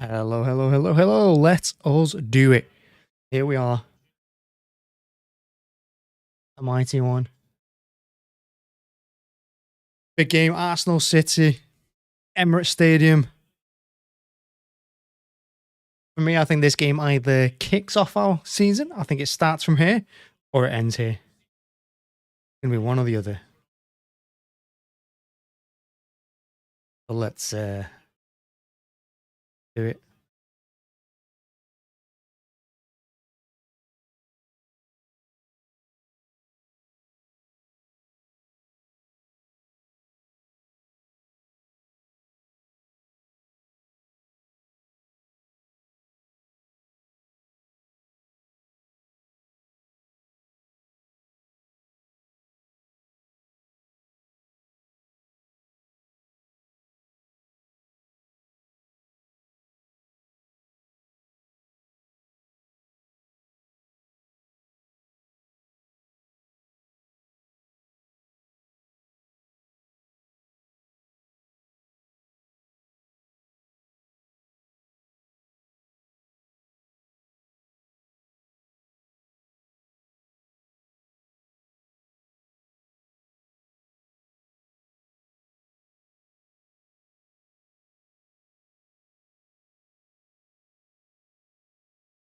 Hello, hello, hello, hello. Let us do it. Here we are. A mighty one. Big game, Arsenal City, Emirates Stadium. For me, I think this game either kicks off our season, I think it starts from here, or it ends here. It's going to be one or the other. So let's do it.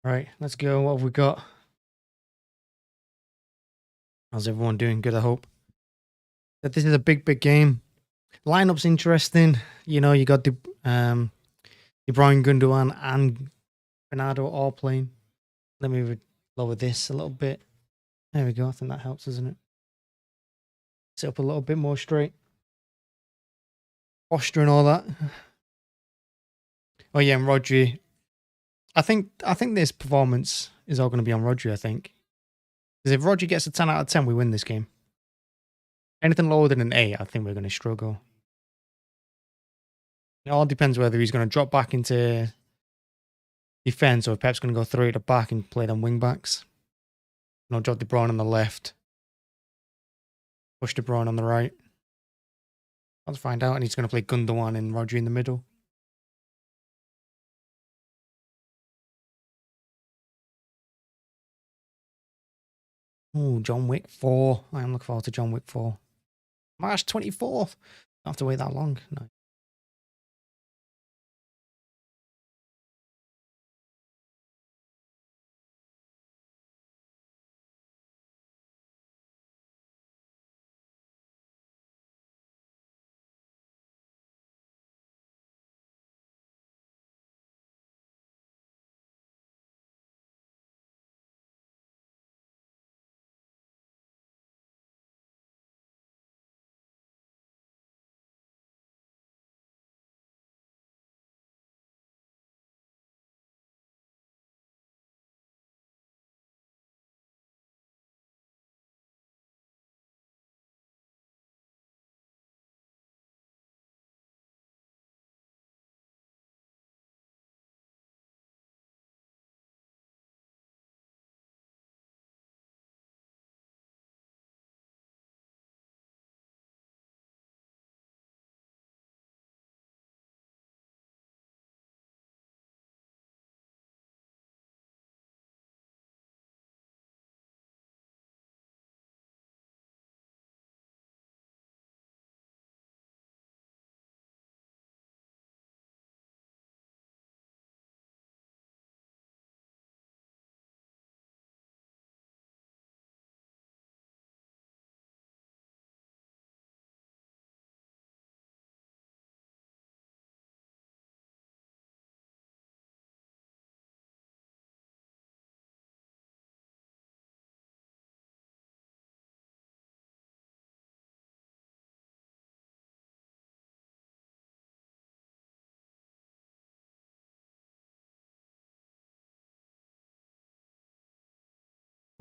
Right, let's go. What have we got? How's everyone doing? Good, I hope. That this is a big game. Lineup's interesting. You know, you got the Bruyne, Gundogan, and Bernardo all playing. Let me lower this a little bit. There we go. I think that helps, doesn't it? Sit up a little bit more straight. Posture and all that. Oh yeah, and Rodri. I think this performance is all going to be on Rodri, I think. Because if Rodri gets a 10 out of 10, we win this game. Anything lower than an 8, I think we're going to struggle. It all depends whether he's going to drop back into defense or if Pep's going to go 3 at the back and play them wing backs. No, drop De Bruyne on the left. Push De Bruyne on the right. Let's find out. And he's going to play Gundogan and Rodri in the middle. Oh, John Wick 4. I am looking forward to John Wick 4. March 24th. Don't have to wait that long. No.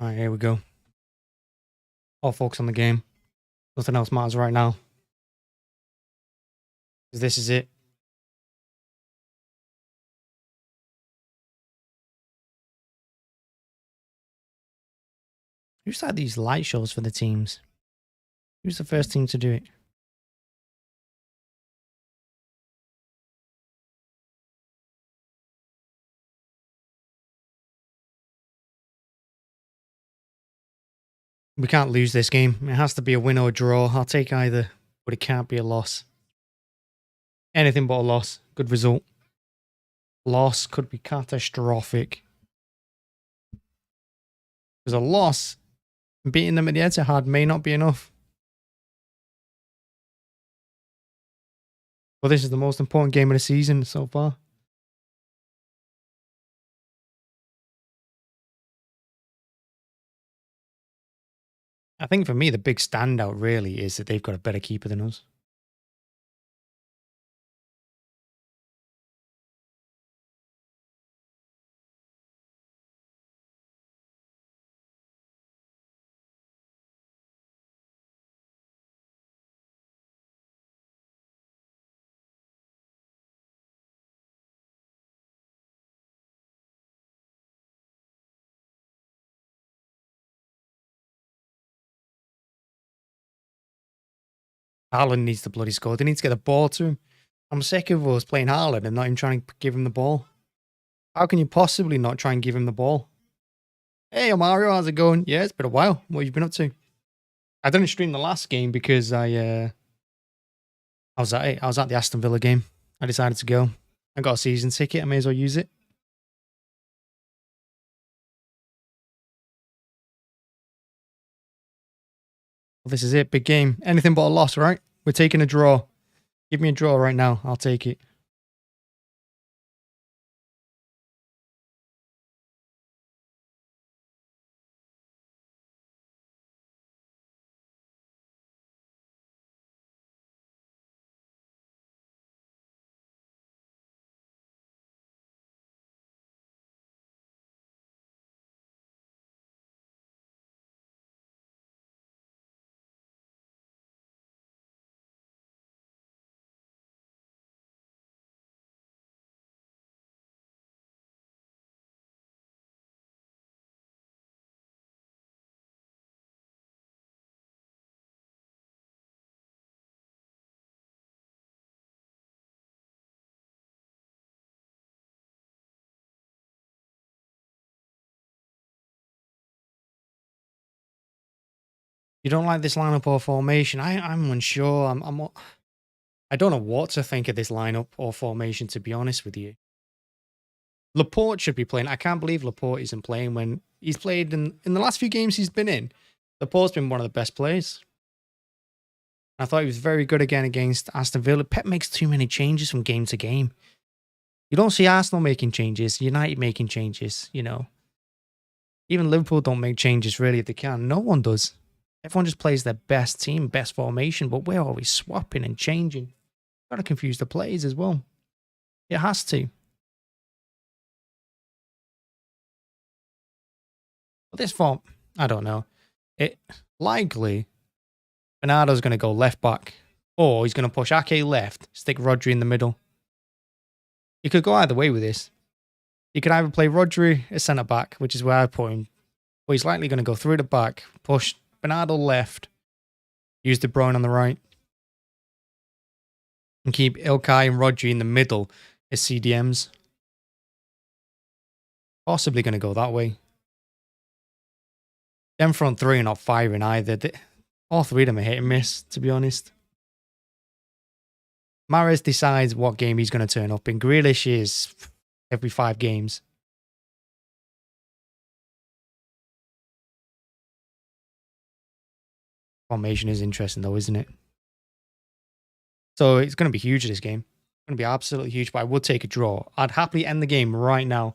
All right, here we go. All focus on the game. Nothing else matters right now. Because this is it. Who started these light shows for the teams? Who's the first team to do it? We can't lose this game. It has to be a win or a draw. I'll take either, but it can't be a loss. Anything but a loss. Good result. Loss could be catastrophic. Because a loss, beating them at the Etihad may not be enough. But this is the most important game of the season so far. I think for me, the big standout really is that they've got a better keeper than us. Haaland needs to bloody score. They need to get the ball to him. I'm sick of us playing Haaland and not even trying to give him the ball. How can you possibly not try and give him the ball? Hey, Mario, how's it going? Yeah, it's been a while. What have you been up to? I didn't stream the last game because I was at it. I was at the Aston Villa game. I decided to go. I got a season ticket. I may as well use it. Well, this is it. Big game. Anything but a loss, right? We're taking a draw. Give me a draw right now. I'll take it. You don't like this lineup or formation? I'm unsure. I don't know what to think of this lineup or formation, to be honest with you. Laporte should be playing. I can't believe Laporte isn't playing when he's played in the last few games he's been in. Laporte's been one of the best players. I thought he was very good again against Aston Villa. Pep makes too many changes from game to game. You don't see Arsenal making changes, United making changes, you know. Even Liverpool don't make changes really if they can. No one does. Everyone just plays their best team, best formation, but we're always swapping and changing. Got to confuse the players as well. It has to. But this form, I don't know. It likely Bernardo's going to go left back, or he's going to push Ake left, stick Rodri in the middle. You could go either way with this. You could either play Rodri as centre back, which is where I put him, but he's likely going to go through the back, push Bernardo left, use De Bruyne on the right, and keep Ilkay and Rodri in the middle as CDMs. Possibly going to go that way. Them front three are not firing either. All three of them are hit and miss, to be honest. Mahrez decides what game he's going to turn up in. Grealish is every 5 games. Formation is interesting though, isn't it? So it's going to be huge, this game. It's going to be absolutely huge, but I would take a draw. I'd happily end the game right now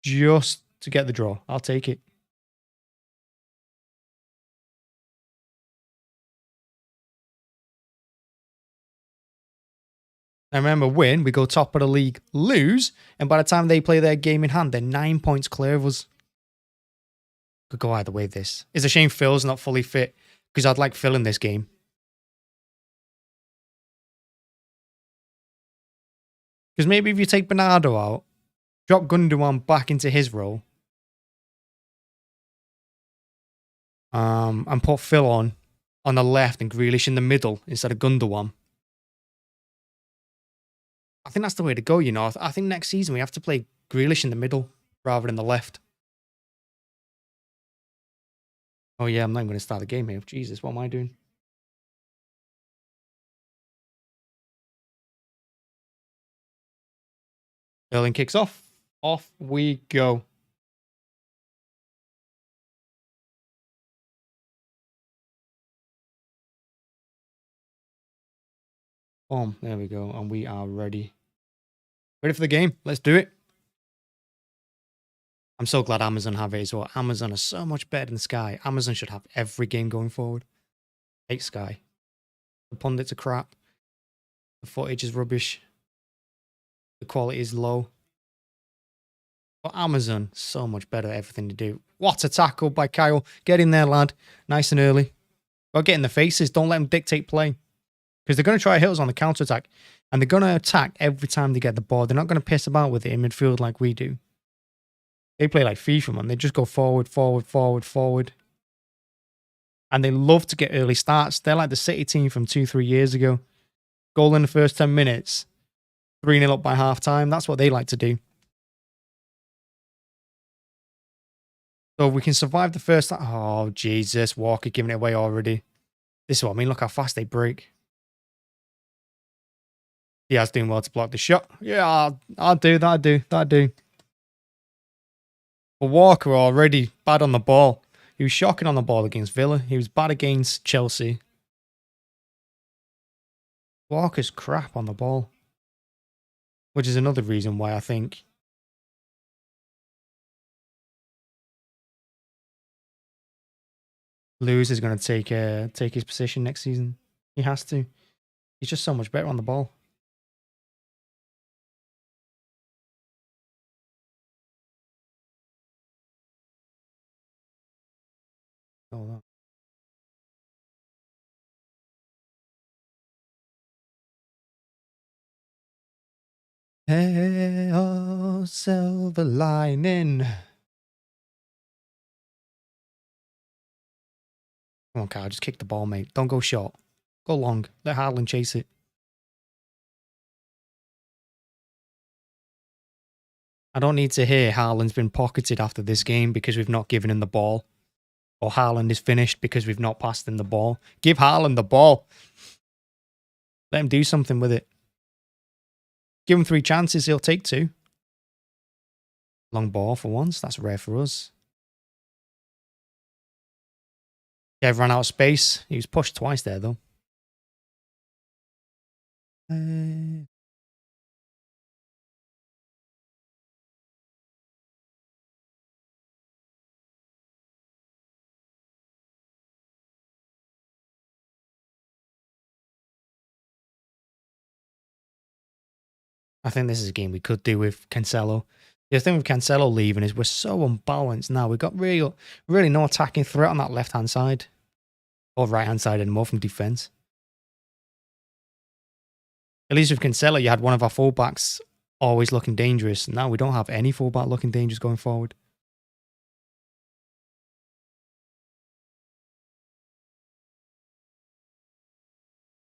just to get the draw. I'll take it. Now remember, win, we go top of the league. Lose, and by the time they play their game in hand, they're 9 points clear of us. Could go either way, this. It's a shame Phil's not fully fit, because I'd like Phil in this game. Because maybe if you take Bernardo out, drop Gundogan back into his role, and put Phil on the left and Grealish in the middle instead of Gundogan. I think that's the way to go, you know. I think next season we have to play Grealish in the middle rather than the left. Oh, yeah, I'm not even going to start the game here. Jesus, what am I doing? Erling kicks off. Off we go. Boom. There we go. And we are ready. Ready for the game. Let's do it. I'm so glad Amazon have it as well. Amazon is so much better than Sky. Amazon should have every game going forward. Hate Sky. The pundits are crap. The footage is rubbish. The quality is low. But Amazon, so much better at everything to do. What a tackle by Kyle. Get in there, lad. Nice and early. Got get in the faces. Don't let them dictate play. Because they're going to try to hit us on the counter-attack. And they're going to attack every time they get the ball. They're not going to piss about with it in midfield like we do. They play like FIFA, man. They just go forward, forward, forward, forward. And they love to get early starts. They're like the City team from 2-3 years ago. Goal in the first 10 minutes. 3-0 up by half-time. That's what they like to do. So we can survive the first... Oh, Jesus. Walker giving it away already. This is what I mean. Look how fast they break. Diaz doing well to block the shot. Yeah, I'll do that. That'll do. But Walker already bad on the ball. He was shocking on the ball against Villa. He was bad against Chelsea. Walker's crap on the ball. Which is another reason why I think... Lewis is going to take his position next season. He has to. He's just so much better on the ball. Oh, that. Hey, oh, silver lining. Come on, Kyle. Just kick the ball, mate. Don't go short. Go long. Let Haaland chase it. I don't need to hear Haaland's been pocketed after this game because we've not given him the ball. Or Haaland is finished because we've not passed him the ball. Give Haaland the ball. Let him do something with it. Give him 3 chances, he'll take 2. Long ball for once. That's rare for us. Kev ran out of space. He was pushed twice there, though. I think this is a game we could do with Cancelo. The thing with Cancelo leaving is we're so unbalanced now. We've got really no attacking threat on that left-hand side. Or right-hand side anymore from defence. At least with Cancelo, you had one of our fullbacks always looking dangerous. Now we don't have any fullback looking dangerous going forward.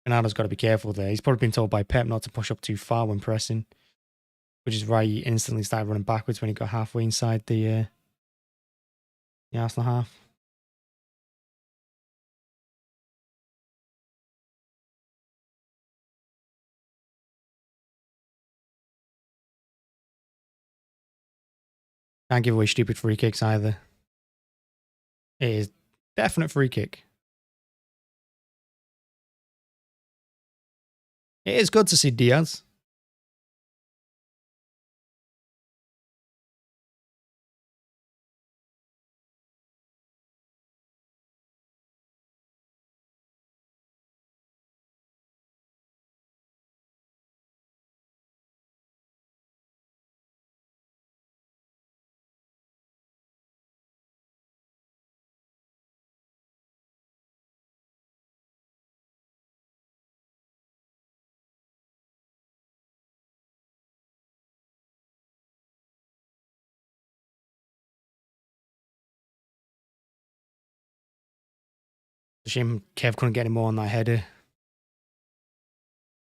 Ronaldo's got to be careful there. He's probably been told by Pep not to push up too far when pressing. Which is why he instantly started running backwards when he got halfway inside the Arsenal half. Can't give away stupid free kicks either. It is definite free kick. It is good to see Diaz. It's a shame Kev couldn't get any more on that header.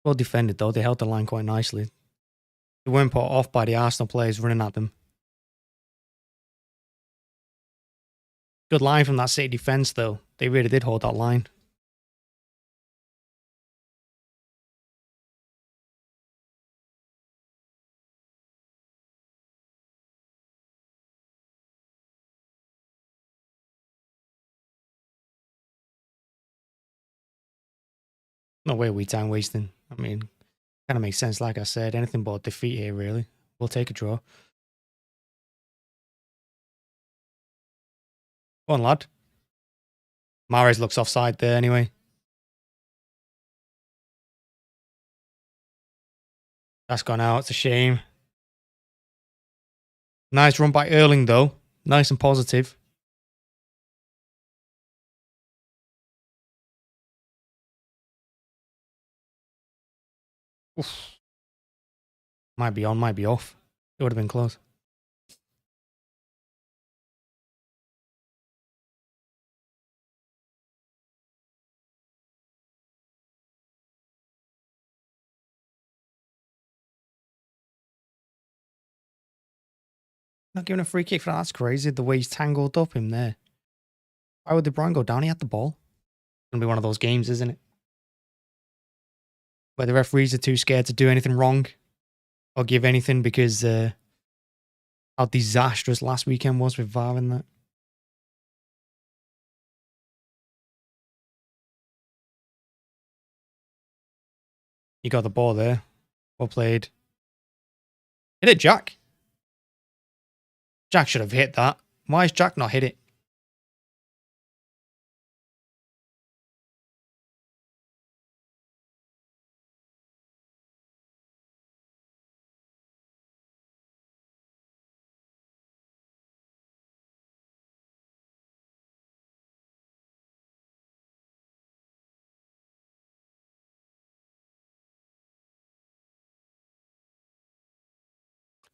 Well defended though. They held the line quite nicely. They weren't put off by the Arsenal players running at them. Good line from that City defence, though. They really did hold that line. No way we time wasting. I mean, kind of makes sense, like I said. Anything but defeat here, really. We'll take a draw. Go on, lad. Mahrez looks offside there anyway. That's gone out. It's a shame. Nice run by Erling, though. Nice and positive. Oof. Might be on, might be off. It would have been close. Not giving a free kick for that. That's crazy. The way he's tangled up him there. Why would Bruyne go down? He had the ball. It's going to be one of those games, isn't it? Where the referees are too scared to do anything wrong or give anything because how disastrous last weekend was with VAR and that. You got the ball there. Well played. Hit it, Jack. Jack should have hit that. Why has Jack not hit it?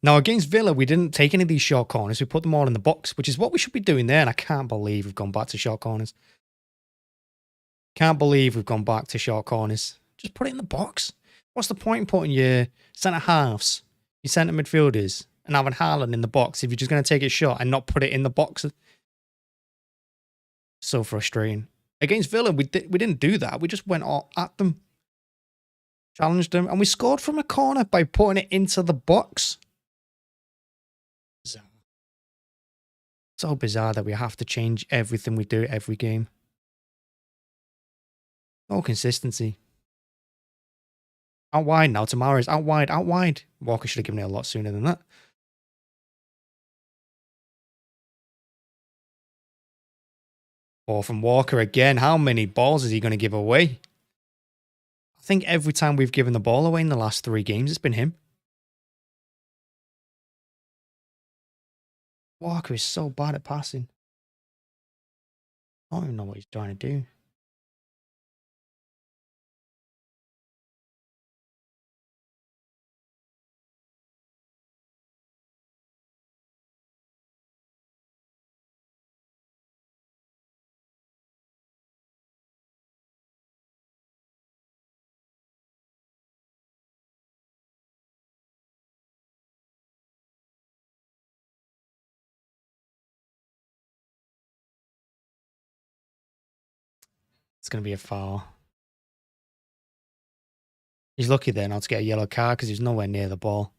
Now, against Villa, we didn't take any of these short corners. We put them all in the box, which is what we should be doing there. And I can't believe we've gone back to short corners. Can't believe we've gone back to short corners. Just put it in the box. What's the point in putting your centre-halves, your centre midfielders, and having Haaland in the box if you're just going to take it short and not put it in the box? So frustrating. Against Villa, we didn't do that. We just went all at them. Challenged them. And we scored from a corner by putting it into the box. So bizarre that we have to change everything we do every game. No consistency. Out wide now to Mahrez. Out wide, out wide. Walker should have given it a lot sooner than that. Ball from Walker again. How many balls is he going to give away? I think every time we've given the ball away in the last 3 games, it's been him. Walker is so bad at passing. I don't even know what he's trying to do. It's going to be a foul. He's lucky there not to get a yellow card because he's nowhere near the ball.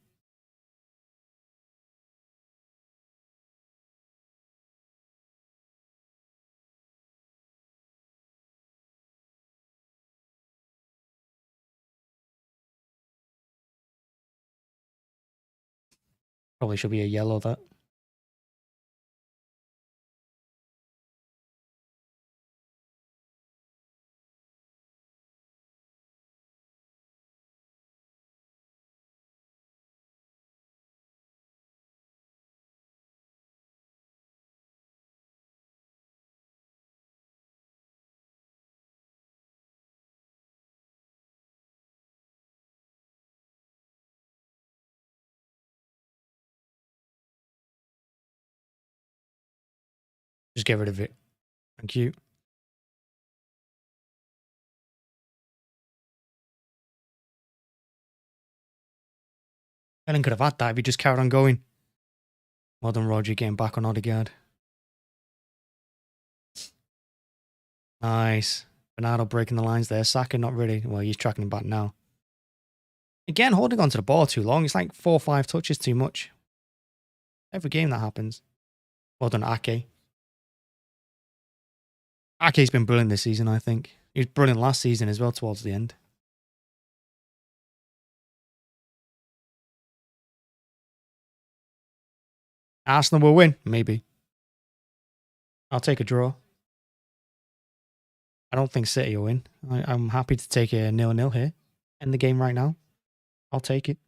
Probably should be a yellow, that. Just get rid of it. Thank you. Ellen could have had that if he just carried on going. Well done, Rodri, getting back on Odegaard. Nice. Bernardo breaking the lines there. Saka not really. Well, he's tracking him back now. Again, holding onto the ball too long. It's like 4 or 5 touches too much. Every game that happens. Well done, Ake. Ake's been brilliant this season, I think. He was brilliant last season as well towards the end. Arsenal will win, maybe. I'll take a draw. I don't think City will win. I'm happy to take a 0-0 here. End the game right now. I'll take it.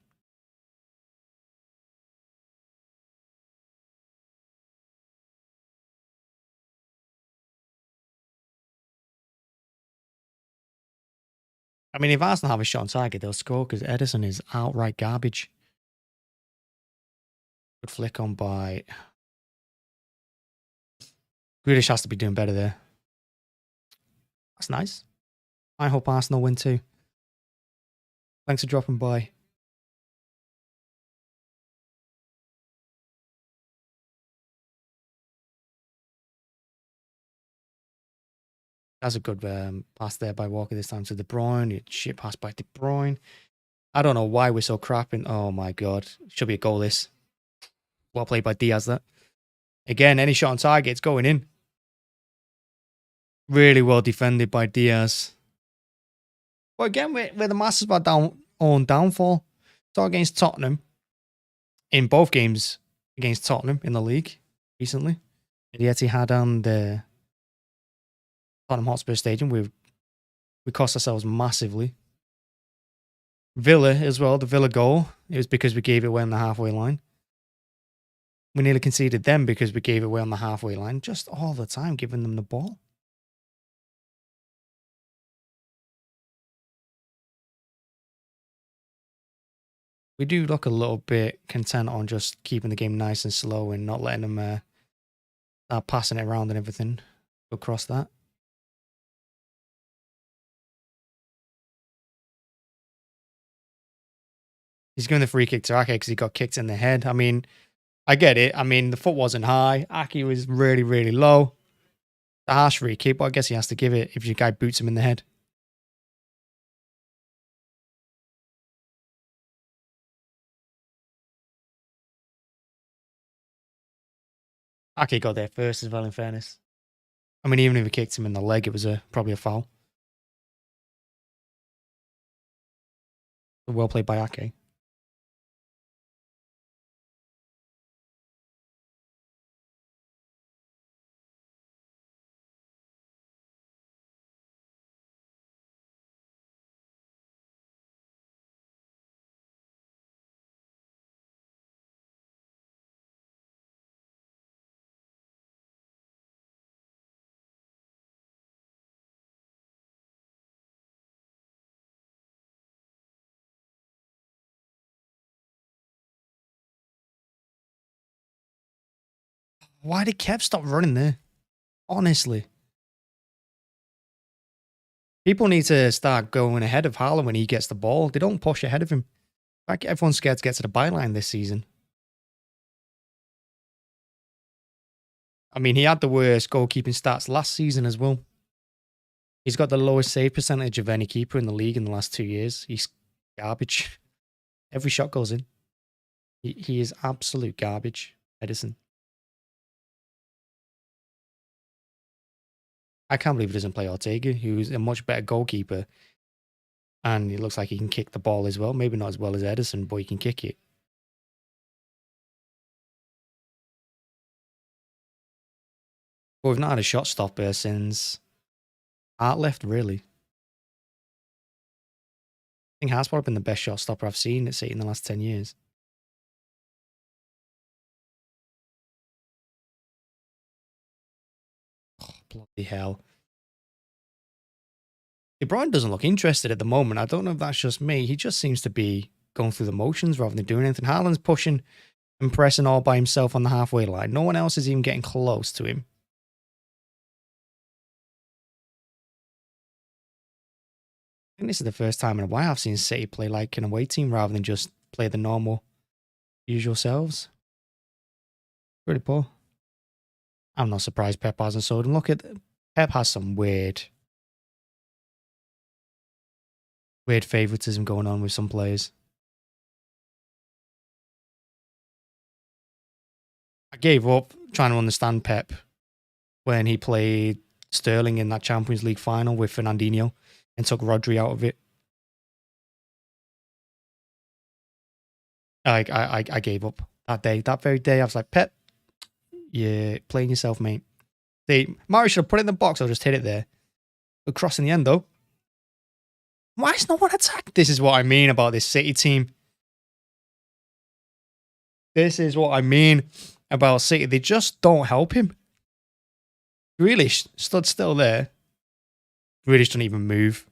I mean, if Arsenal have a shot on target, they'll score because Ederson is outright garbage. Good flick on by... Grealish has to be doing better there. That's nice. I hope Arsenal win too. Thanks for dropping by. That's a good pass there by Walker this time to De Bruyne. Shit pass by De Bruyne. I don't know why we're so crapping. Oh my god. Should be a goal this. Well played by Diaz that. Again, any shot on target, it's going in. Really well defended by Diaz. But again, we're the masters of our own downfall. So against Tottenham. In both games against Tottenham in the league recently. At the Etihad and the Tottenham Hotspur Stadium, we cost ourselves massively. Villa as well, the Villa goal. It was because we gave it away on the halfway line. We nearly conceded them because we gave it away on the halfway line. Just all the time giving them the ball. We do look a little bit content on just keeping the game nice and slow and not letting them start passing it around and everything across that. He's giving the free kick to Ake because he got kicked in the head. I mean, I get it. I mean, the foot wasn't high. Ake was really, really low. The harsh free kick, but I guess he has to give it if your guy boots him in the head. Ake got there first as well, in fairness. I mean, even if he kicked him in the leg, it was probably a foul. Well played by Ake. Why did Kev stop running there? Honestly. People need to start going ahead of Haaland when he gets the ball. They don't push ahead of him. In fact, everyone's scared to get to the byline this season. I mean, he had the worst goalkeeping stats last season as well. He's got the lowest save percentage of any keeper in the league in the last 2 years. He's garbage. Every shot goes in. He is absolute garbage, Ederson. I can't believe he doesn't play Ortega, who's a much better goalkeeper. And it looks like he can kick the ball as well. Maybe not as well as Ederson, but he can kick it. But we've not had a shot stopper since Art left, really. I think Hart's probably been the best shot stopper I've seen at City in the last 10 years. Oh, bloody hell. De Bruyne doesn't look interested at the moment. I don't know if that's just me. He just seems to be going through the motions rather than doing anything. Haaland's pushing and pressing all by himself on the halfway line. No one else is even getting close to him. I think this is the first time in a while I've seen City play like an away team rather than just play the normal, usual selves. Pretty poor. I'm not surprised Pep hasn't sold him. Look at Pep has some weird favoritism going on with some players. I gave up trying to understand Pep when he played Sterling in that Champions League final with Fernandinho and took Rodri out of it. I gave up that day. That very day, I was like, Pep, you're playing yourself, mate. Mahrez should have put it in the box. I'll just hit it there. Good cross in the end, though. Why is no one attacked? This is what I mean about this City team. This is what I mean about City. They just don't help him. Grealish stood still there. Grealish doesn't even move.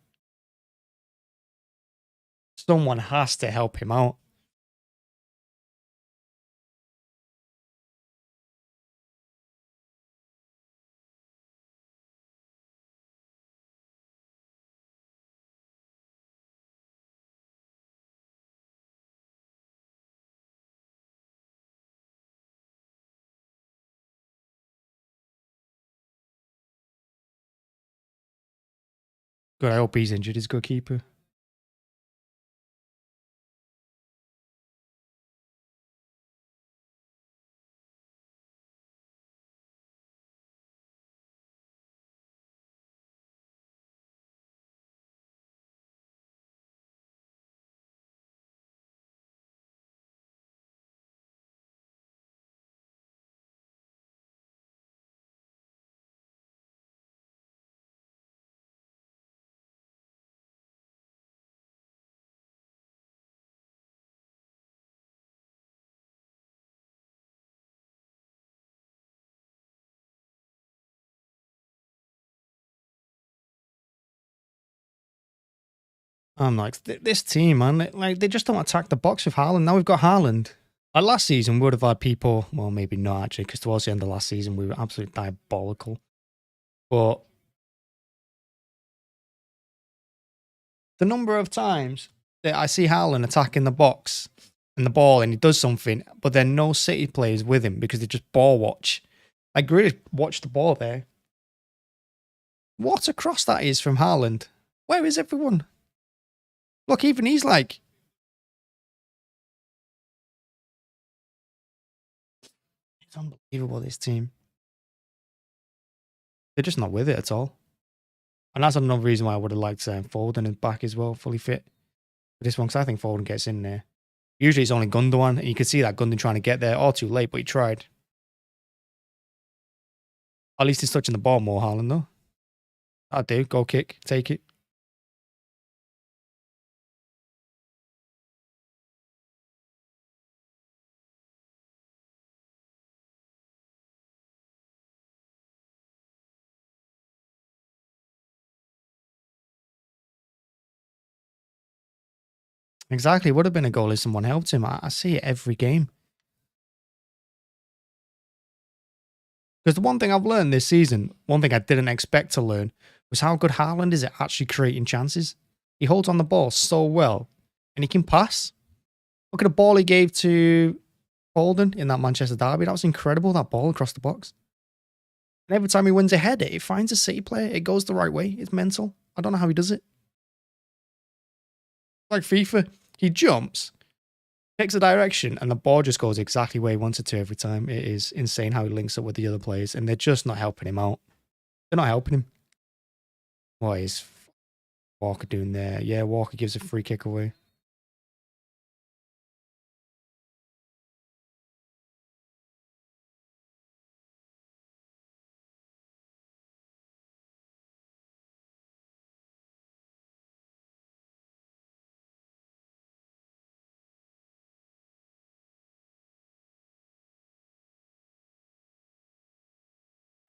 Someone has to help him out. Good, I hope he's injured. He's a good keeper. I'm like, this team, man, they just don't attack the box with Haaland. Now we've got Haaland. Last season, we would have had people, well, maybe not actually, because towards the end of last season, we were absolutely diabolical. But the number of times that I see Haaland attacking the box and the ball and he does something, but then no City players with him because they just ball watch. I really watch the ball there. What a cross that is from Haaland. Where is everyone? Look, even he's like... It's unbelievable, this team. They're just not with it at all. And that's another reason why I would have liked Foden back as well, fully fit. For this one, because I think Foden gets in there. Usually it's only Gundogan, and you can see that Gundogan trying to get there, all too late, but he tried. At least he's touching the ball more, Haaland, though. That'll do. Go kick. Take it. Exactly. It would have been a goal if someone helped him. I see it every game. Because the one thing I've learned this season, one thing I didn't expect to learn, was how good Haaland is at actually creating chances. He holds on the ball so well, and he can pass. Look at the ball he gave to Foden in that Manchester derby. That was incredible, that ball across the box. And every time he wins a header, it finds a City player. It goes the right way. It's mental. I don't know how he does it. Like FIFA, he jumps, takes a direction, and the ball just goes exactly where he wants it to every time. It is insane how he links up with the other players, and they're just not helping him out. They're not helping him. What is Walker doing there? Yeah, Walker gives a free kick away.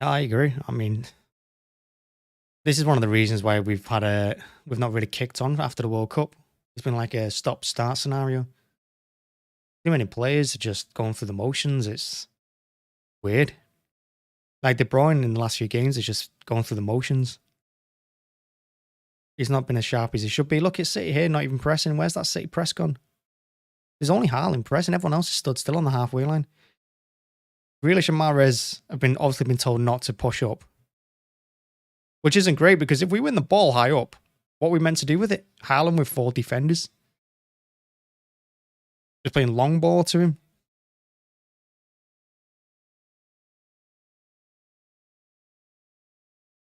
I agree. I mean, this is one of the reasons why we've not really kicked on after the World Cup. It's been like a stop-start scenario. Too many players are just going through the motions. It's weird. Like De Bruyne in the last few games is just going through the motions. He's not been as sharp as he should be. Look at City here, not even pressing. Where's that City press gone? There's only Haaland pressing. Everyone else is stood still on the halfway line. Grealish and Mahrez have obviously been told not to push up. Which isn't great because if we win the ball high up, what are we meant to do with it? Haaland with 4 defenders. Just playing long ball to him.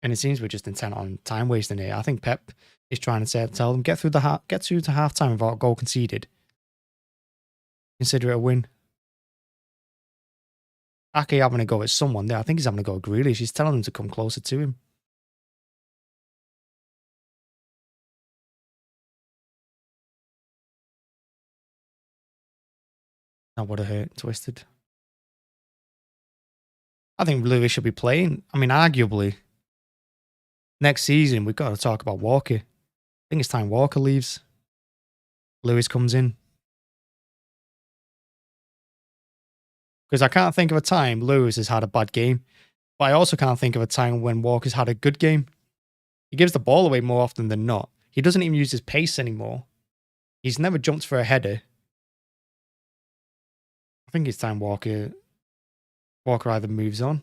And it seems we're just intent on time wasting here. I think Pep is trying to tell them get through to halftime without a goal conceded. Consider it a win. Ake having a go at someone there. I think he's having a go at Grealish. He's telling them to come closer to him. That would have hurt. Twisted. I think Lewis should be playing. I mean, arguably, next season, we've got to talk about Walker. I think it's time Walker leaves. Lewis comes in. Because I can't think of a time Lewis has had a bad game. But I also can't think of a time when Walker's had a good game. He gives the ball away more often than not. He doesn't even use his pace anymore. He's never jumped for a header. I think it's time Walker either moves on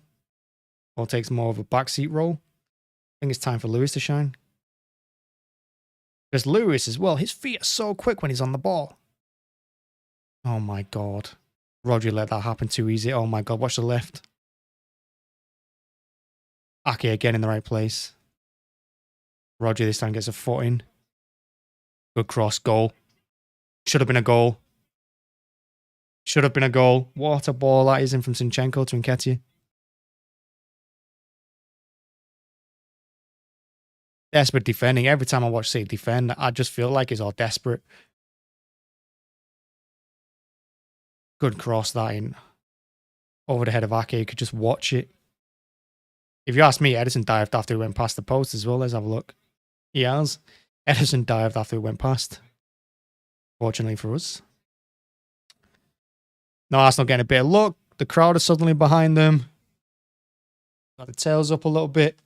or takes more of a backseat role. I think it's time for Lewis to shine. Because Lewis as well, his feet are so quick when he's on the ball. Oh my God. Rodri let that happen too easy. Oh my God, watch the left. Ake again in the right place. Rodri this time gets a foot in. Good cross, goal. Should have been a goal. Should have been a goal. What a ball that is in from Zinchenko to Nketiah. Desperate defending. Every time I watch City defend, I just feel like it's all desperate. Good cross that in. Over the head of Ake. You could just watch it. If you ask me, Ederson dived after he went past the post as well. Let's have a look. He has. Ederson dived after he went past. Fortunately for us. No, Arsenal getting a bit of luck. The crowd are suddenly behind them. Got the tails up a little bit.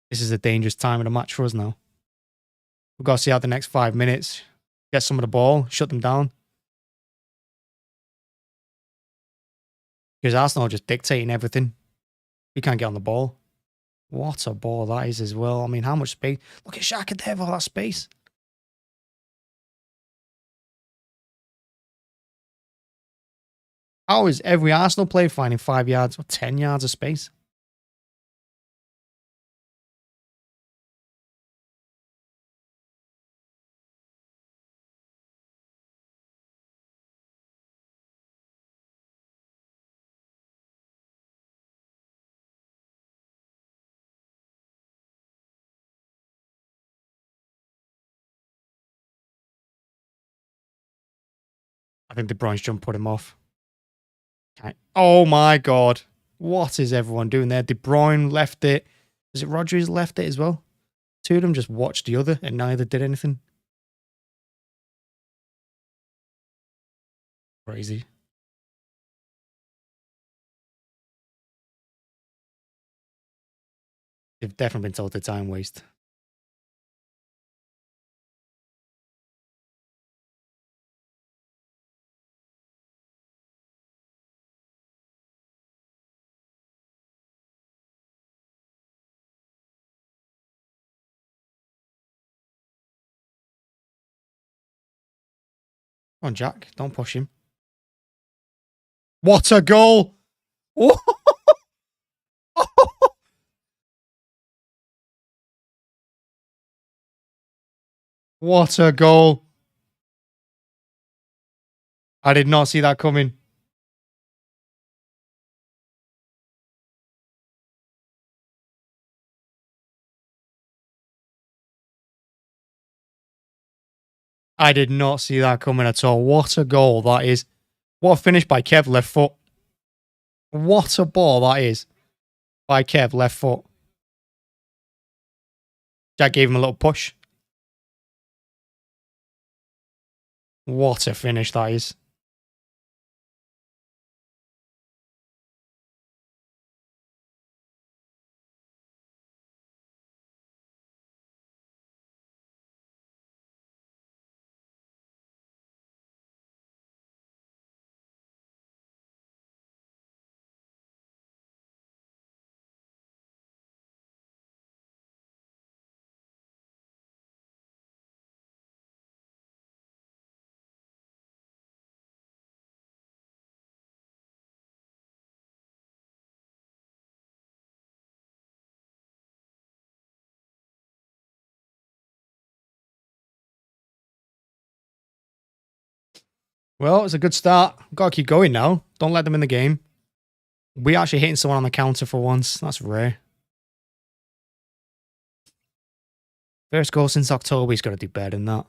This is a dangerous time of the match for us now. We've got to see out the next 5 minutes. Get some of the ball. Shut them down. Because Arsenal are just dictating everything. We can't get on the ball. What a ball that is as well. I mean, how much space? Look at Xhaka there with all that space. How is every Arsenal player finding 5 yards or 10 yards of space? I think De Bruyne's jump put him off. Oh my God. What is everyone doing there? De Bruyne left it. Is it Rodri's left it as well? Two of them just watched the other and neither did anything. Crazy. They've definitely been told to time waste. Come on, Jack. Don't push him. What a goal! What a goal! I did not see that coming. I did not see that coming at all. What a goal that is. What a finish by Kev, left foot. What a ball that is by Kev, left foot. Jack gave him a little push. What a finish that is. Well, it's a good start. Got to keep going now. Don't let them in the game. We actually hitting someone on the counter for once. That's rare. First goal since October. He's got to do better than that.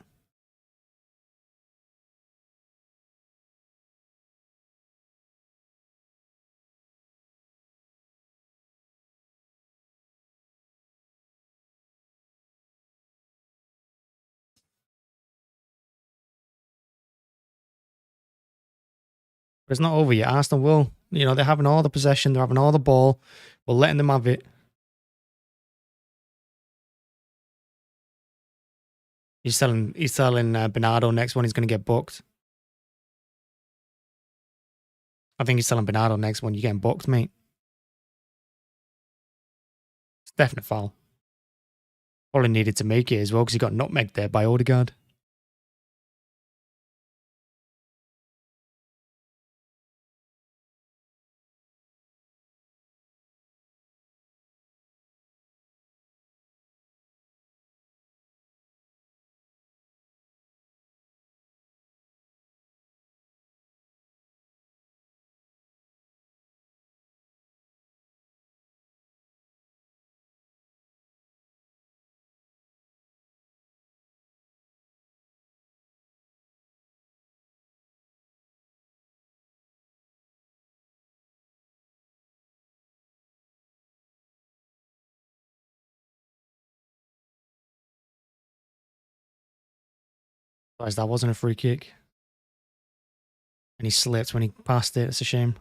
But it's not over yet. Arsenal will. You know, they're having all the possession. They're having all the ball. We're letting them have it. He's telling Bernardo next one he's going to get booked. I think he's telling Bernardo next one you're getting booked, mate. It's definite foul. Probably needed to make it as well because he got nutmegged there by Odegaard. Surprised that wasn't a free kick. And he slipped when he passed it. It's a shame.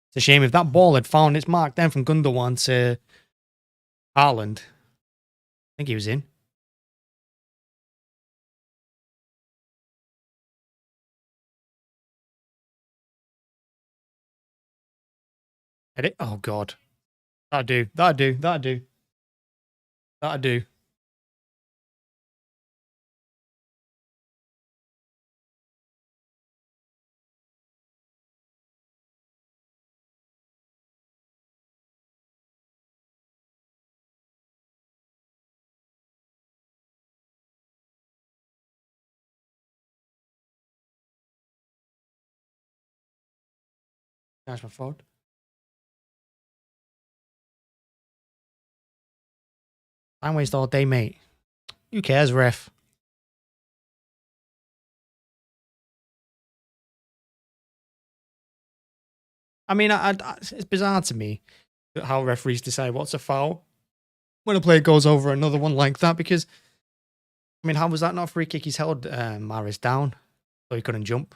It's a shame if that ball had found its mark then from Gundogan to Haaland. I think he was in. Hit it? Oh, God. That'd do. That'd do. That'd do. That'd do. That's my fault. Time waste all day, mate. Who cares, ref? I mean, it's bizarre to me how referees decide what's a foul when a player goes over another one like that because, I mean, how was that not a free kick? He's held Mahrez down so he couldn't jump.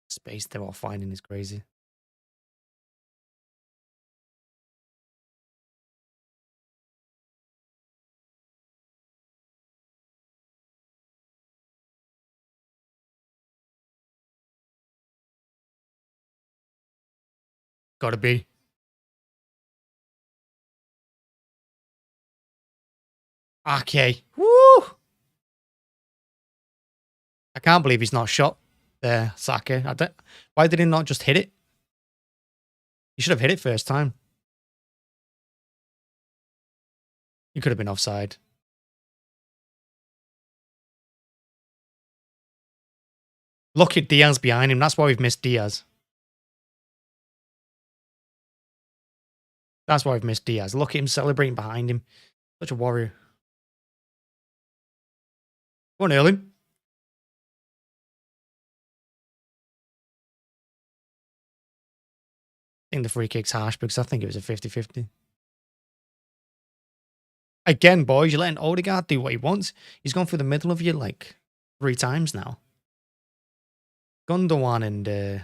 Space they're all finding is crazy. Gotta be. Okay. Woo! I can't believe he's not shot there, Saka. Why did he not just hit it? He should have hit it first time. He could have been offside. Look at Diaz behind him. That's why we've missed Diaz. That's why we've missed Diaz. Look at him celebrating behind him. Such a warrior. Go on, Erling. I think the free kick's harsh because I think it was a 50-50. Again, boys, you're letting Odegaard do what he wants. He's gone through the middle of you like 3 times now. Gundogan and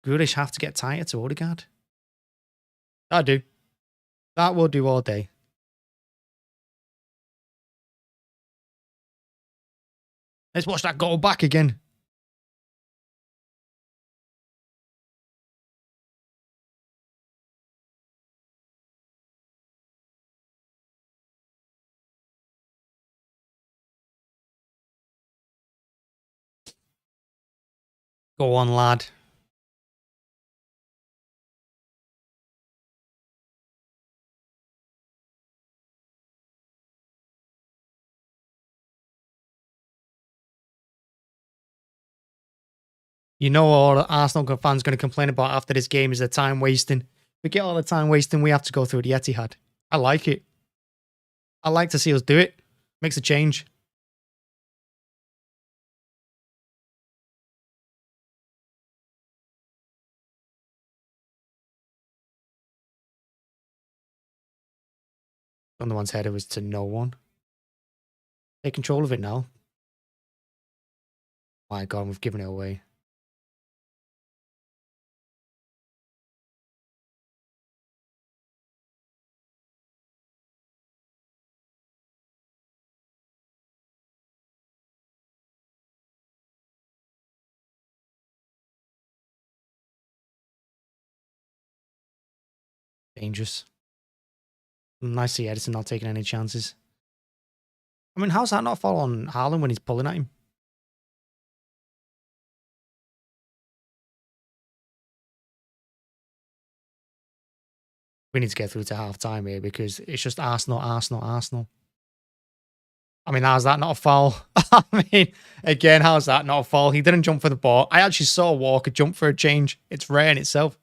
Grealish have to get tighter to Odegaard. That'll do. That will do all day. Let's watch that goal back again. Go on, lad. You know, all the Arsenal fans going to complain about after this game is the time wasting. We get all the time wasting. We have to go through the Etihad. I like it. I like to see us do it. Makes a change. Gundogan's header was to no one. Take control of it now. My God, we've given it away. Dangerous. Nice to see Ederson not taking any chances. I mean, how's that not fall on Haaland when he's pulling at him? We need to get through to half time here because it's just Arsenal, Arsenal, Arsenal. I mean, how's that not a foul? I mean, again, how's that not a foul? He didn't jump for the ball. I actually saw Walker jump for a change. It's rare in itself.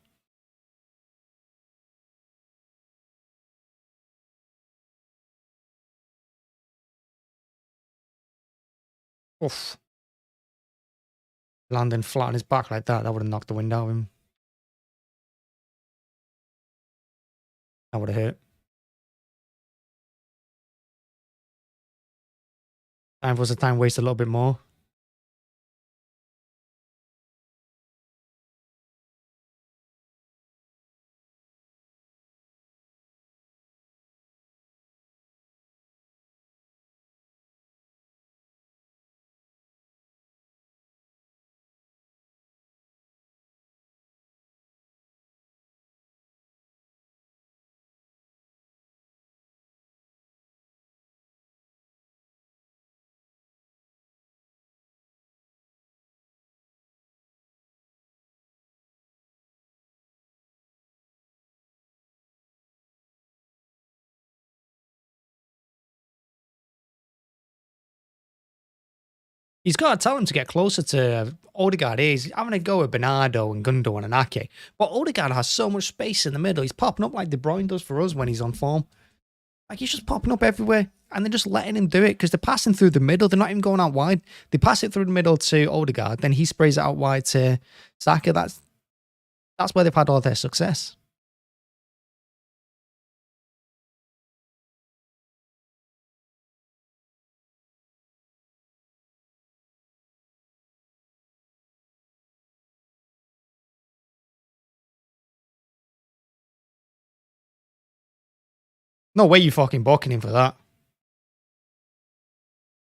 Oof. Landing flat on his back like that would have knocked the wind out of him. That would have hurt. Time for us to time waste a little bit more. He's got to tell him to get closer to Odegaard. He's having a go at Bernardo and Gundogan and Ake. But Odegaard has so much space in the middle. He's popping up like De Bruyne does for us when he's on form. Like, he's just popping up everywhere. And they're just letting him do it because they're passing through the middle. They're not even going out wide. They pass it through the middle to Odegaard. Then he sprays it out wide to Saka. That's where they've had all their success. No way you fucking booking him for that.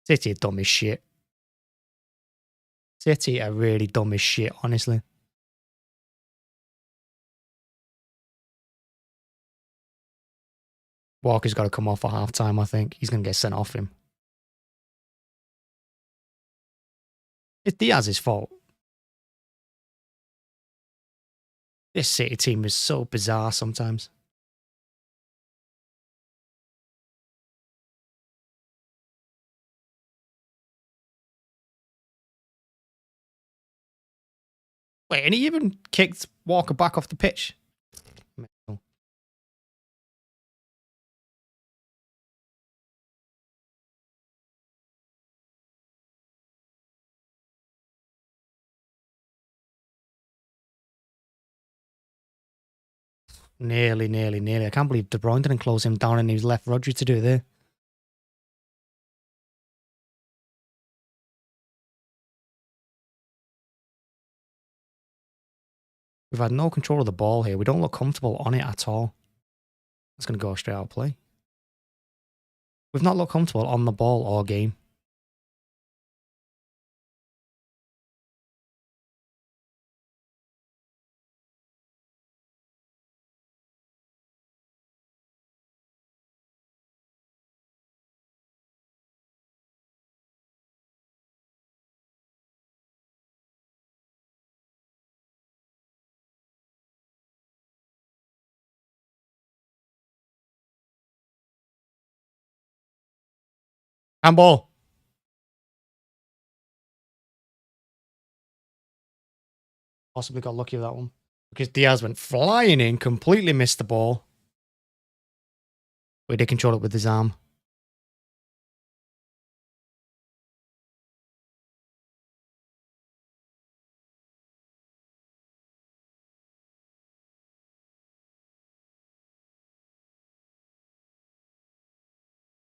City are dumb as shit. City are really dumb as shit, honestly. Walker's got to come off for half time, I think. He's going to get sent off him. It's Diaz's fault. This City team is so bizarre sometimes. Wait, and he even kicked Walker back off the pitch. Nearly. I can't believe De Bruyne didn't close him down and he was left Rodri to do it there. We've had no control of the ball here. We don't look comfortable on it at all. That's going to go straight out of play. We've not looked comfortable on the ball all game. Handball. Possibly got lucky with that one. Because Diaz went flying in, completely missed the ball. But he did control it with his arm.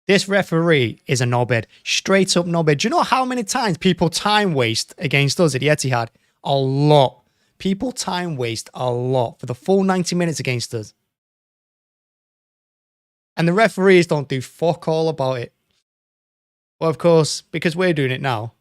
This referee is a knobhead. Straight up knobhead. Do you know how many times people time waste against us at the Etihad? A lot. People time waste a lot for the full 90 minutes against us. And the referees don't do fuck all about it. Well, of course, because we're doing it now.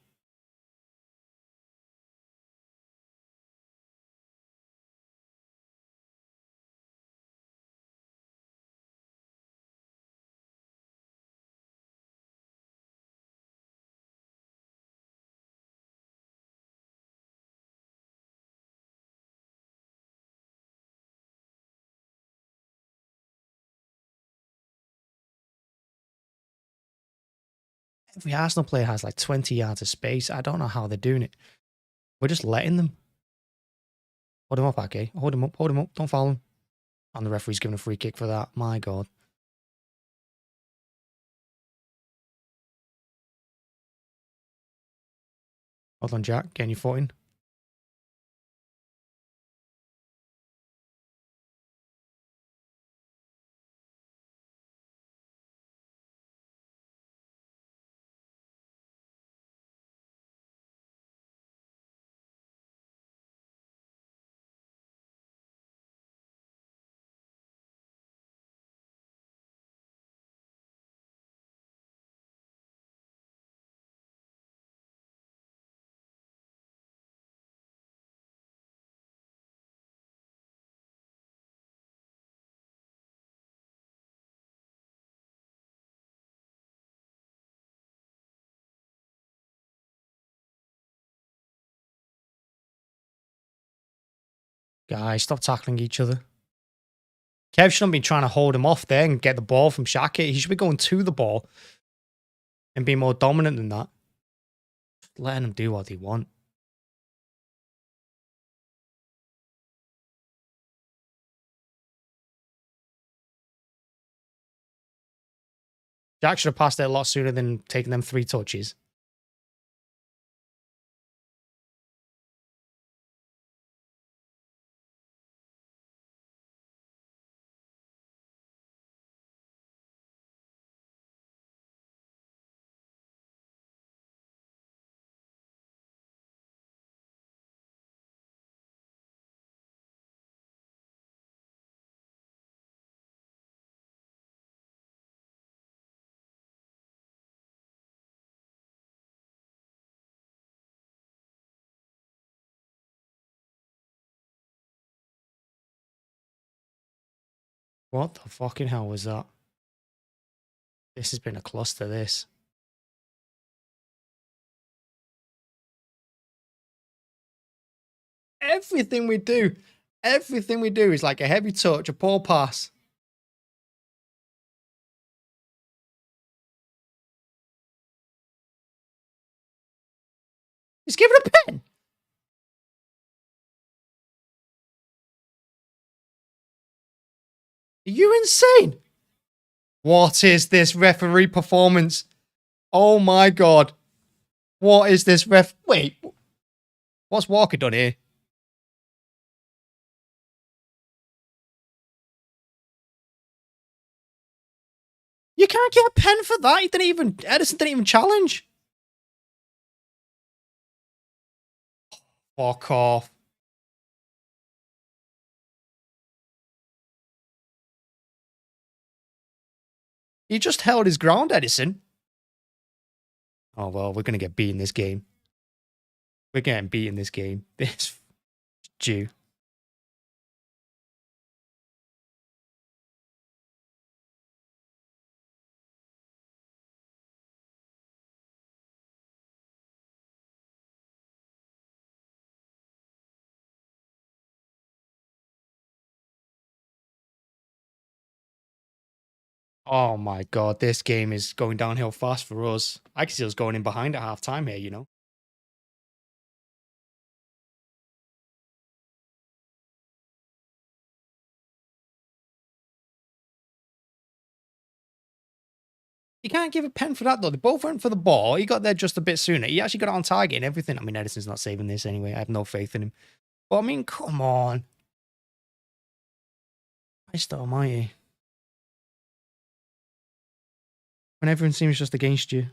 Every Arsenal player has like 20 yards of space. I don't know how they're doing it. We're just letting them. Hold him up, Ake. Hold him up. Hold him up. Don't foul him. And the referee's giving a free kick for that. My God. Hold on, Jack. Getting your foot in. Guys, stop tackling each other. Kev shouldn't be trying to hold him off there and get the ball from Xhaka. He should be going to the ball and be more dominant than that. Just letting him do what he want. Jack should have passed it a lot sooner than taking them 3 touches. What the fucking hell was that? This has been a cluster, this. Everything we do is like a heavy touch, a poor pass. He's giving a pen. Are you insane? What is this referee performance? Oh my God. What is this Wait. What's Walker done here? You can't get a pen for that. Ederson didn't even challenge. Fuck off. He just held his ground, Ederson. Oh, well, we're going to get beat in this game. We're getting beat in this game. This due. Oh my God, this game is going downhill fast for us. I can see us going in behind at half time here, you know. You can't give a pen for that, though. They both went for the ball. He got there just a bit sooner. He actually got it on target and everything. I mean, Ederson's not saving this anyway. I have no faith in him. But, I mean, come on. Christ almighty. When everyone seems just against you.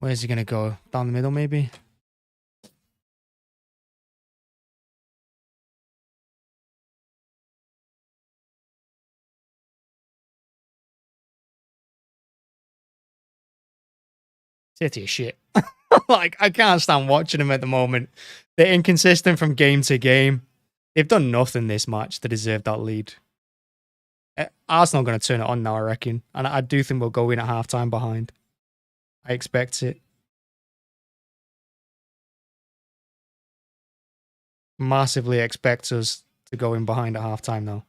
Where's he going to go? Down the middle, maybe? City is shit. Like, I can't stand watching them at the moment. They're inconsistent from game to game. They've done nothing this match to deserve that lead. Arsenal are going to turn it on now, I reckon. And I do think we'll go in at halftime behind. I expect it. Massively expect us to go in behind at halftime now.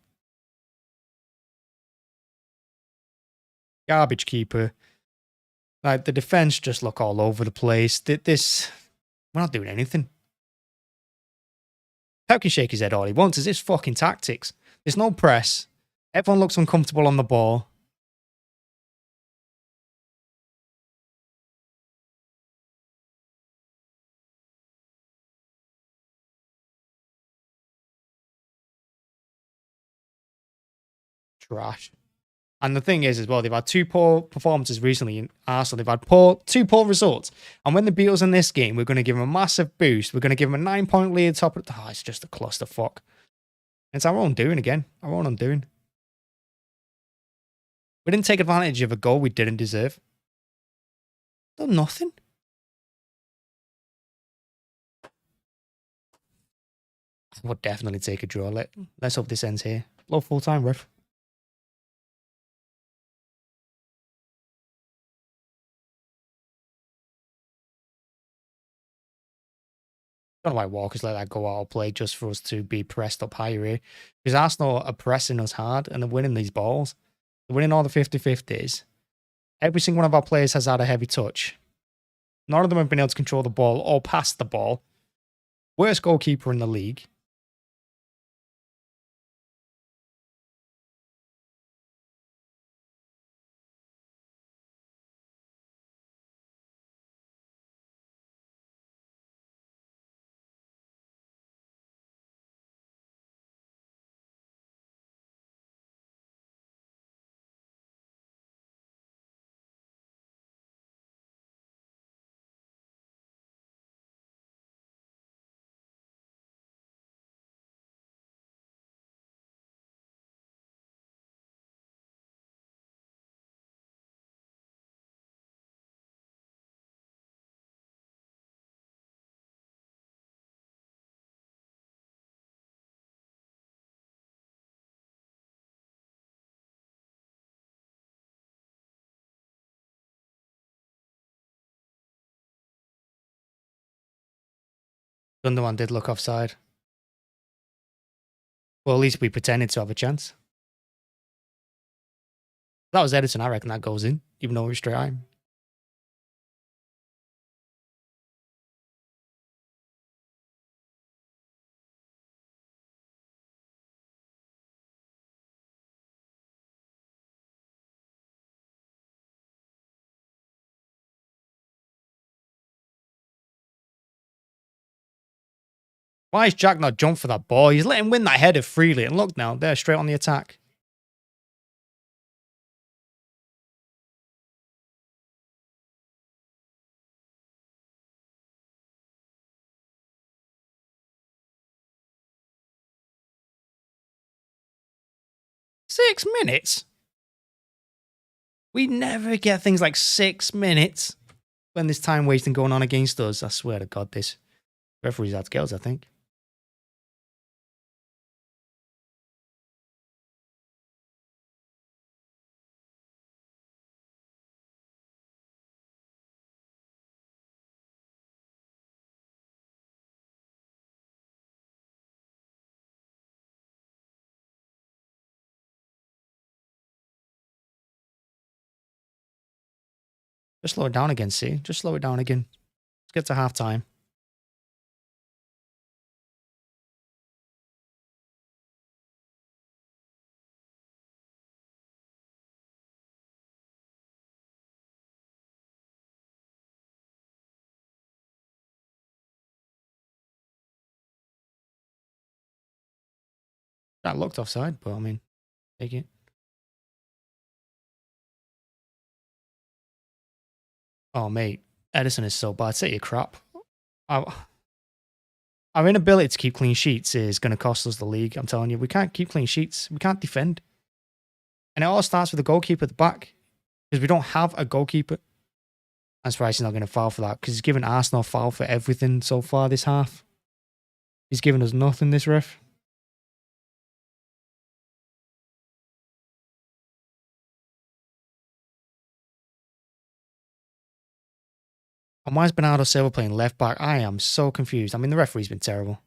Garbage keeper. Like, the defense just look all over the place. We're not doing anything. Pep can shake his head all he wants. It's his fucking tactics. There's no press. Everyone looks uncomfortable on the ball. Trash. And the thing is, as well, they've had two poor performances recently in Arsenal. They've had two poor results. And when they beat us in this game, we're going to give them a massive boost. We're going to give them a 9-point lead top of... Oh, it's just a clusterfuck. It's our own doing again. Our own undoing. We didn't take advantage of a goal we didn't deserve. Done nothing. I would definitely take a draw. Let's hope this ends here. Low full time, ref. Don't know why Walker's let that go out of play just for us to be pressed up higher here. Because Arsenal are pressing us hard and they're winning these balls. They're winning all the 50-50s. Every single one of our players has had a heavy touch. None of them have been able to control the ball or pass the ball. Worst goalkeeper in the league. Gundogan did look offside. Well, at least we pretended to have a chance. If that was Ederson, I reckon that goes in, even though we're straight on. Why is Jack not jumped for that ball? He's letting win that header freely. And look now, they're straight on the attack. Six minutes? We never get things like 6 minutes when there's time wasting going on against us. I swear to God, this referee's out girls, I think. Just slow it down again, see? Just slow it down again. Let's get to half time. That looked offside, but I mean, take it. Oh, mate. Ederson is so bad. Say your crap. Our inability to keep clean sheets is going to cost us the league. I'm telling you, we can't keep clean sheets. We can't defend. And it all starts with the goalkeeper at the back because we don't have a goalkeeper. I'm surprised he's not going to foul for that because he's given Arsenal a foul for everything so far this half. He's given us nothing, this ref. And why is Bernardo Silva playing left back? I am so confused. I mean, the referee's been terrible.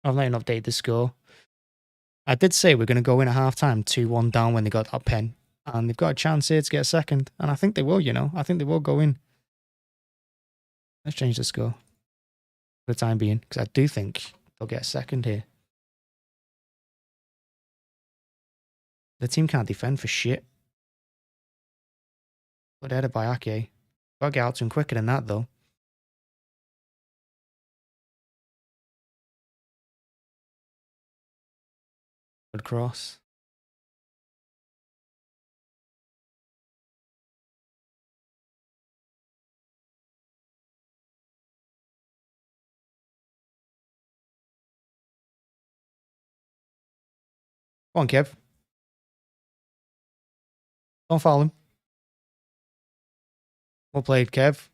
I've not even updated the score. I did say we're going to go in at half-time 2-1 down when they got that pen. And they've got a chance here to get a second. And I think they will, you know. I think they will go in. Let's change the score for the time being. Because I do think they'll get a second here. The team can't defend for shit. Good header by Ake. Got to get out to him quicker than that, though. Good cross. Go on, Kev. Don't foul him. Well played, Kev.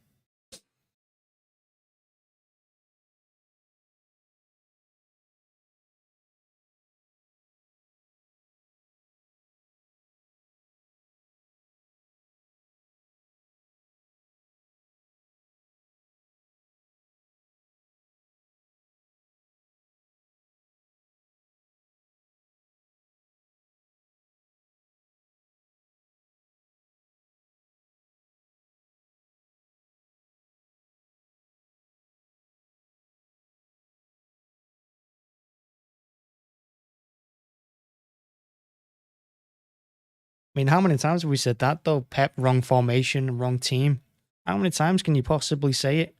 I mean, how many times have we said that, though? Pep, wrong formation, wrong team. How many times can you possibly say it?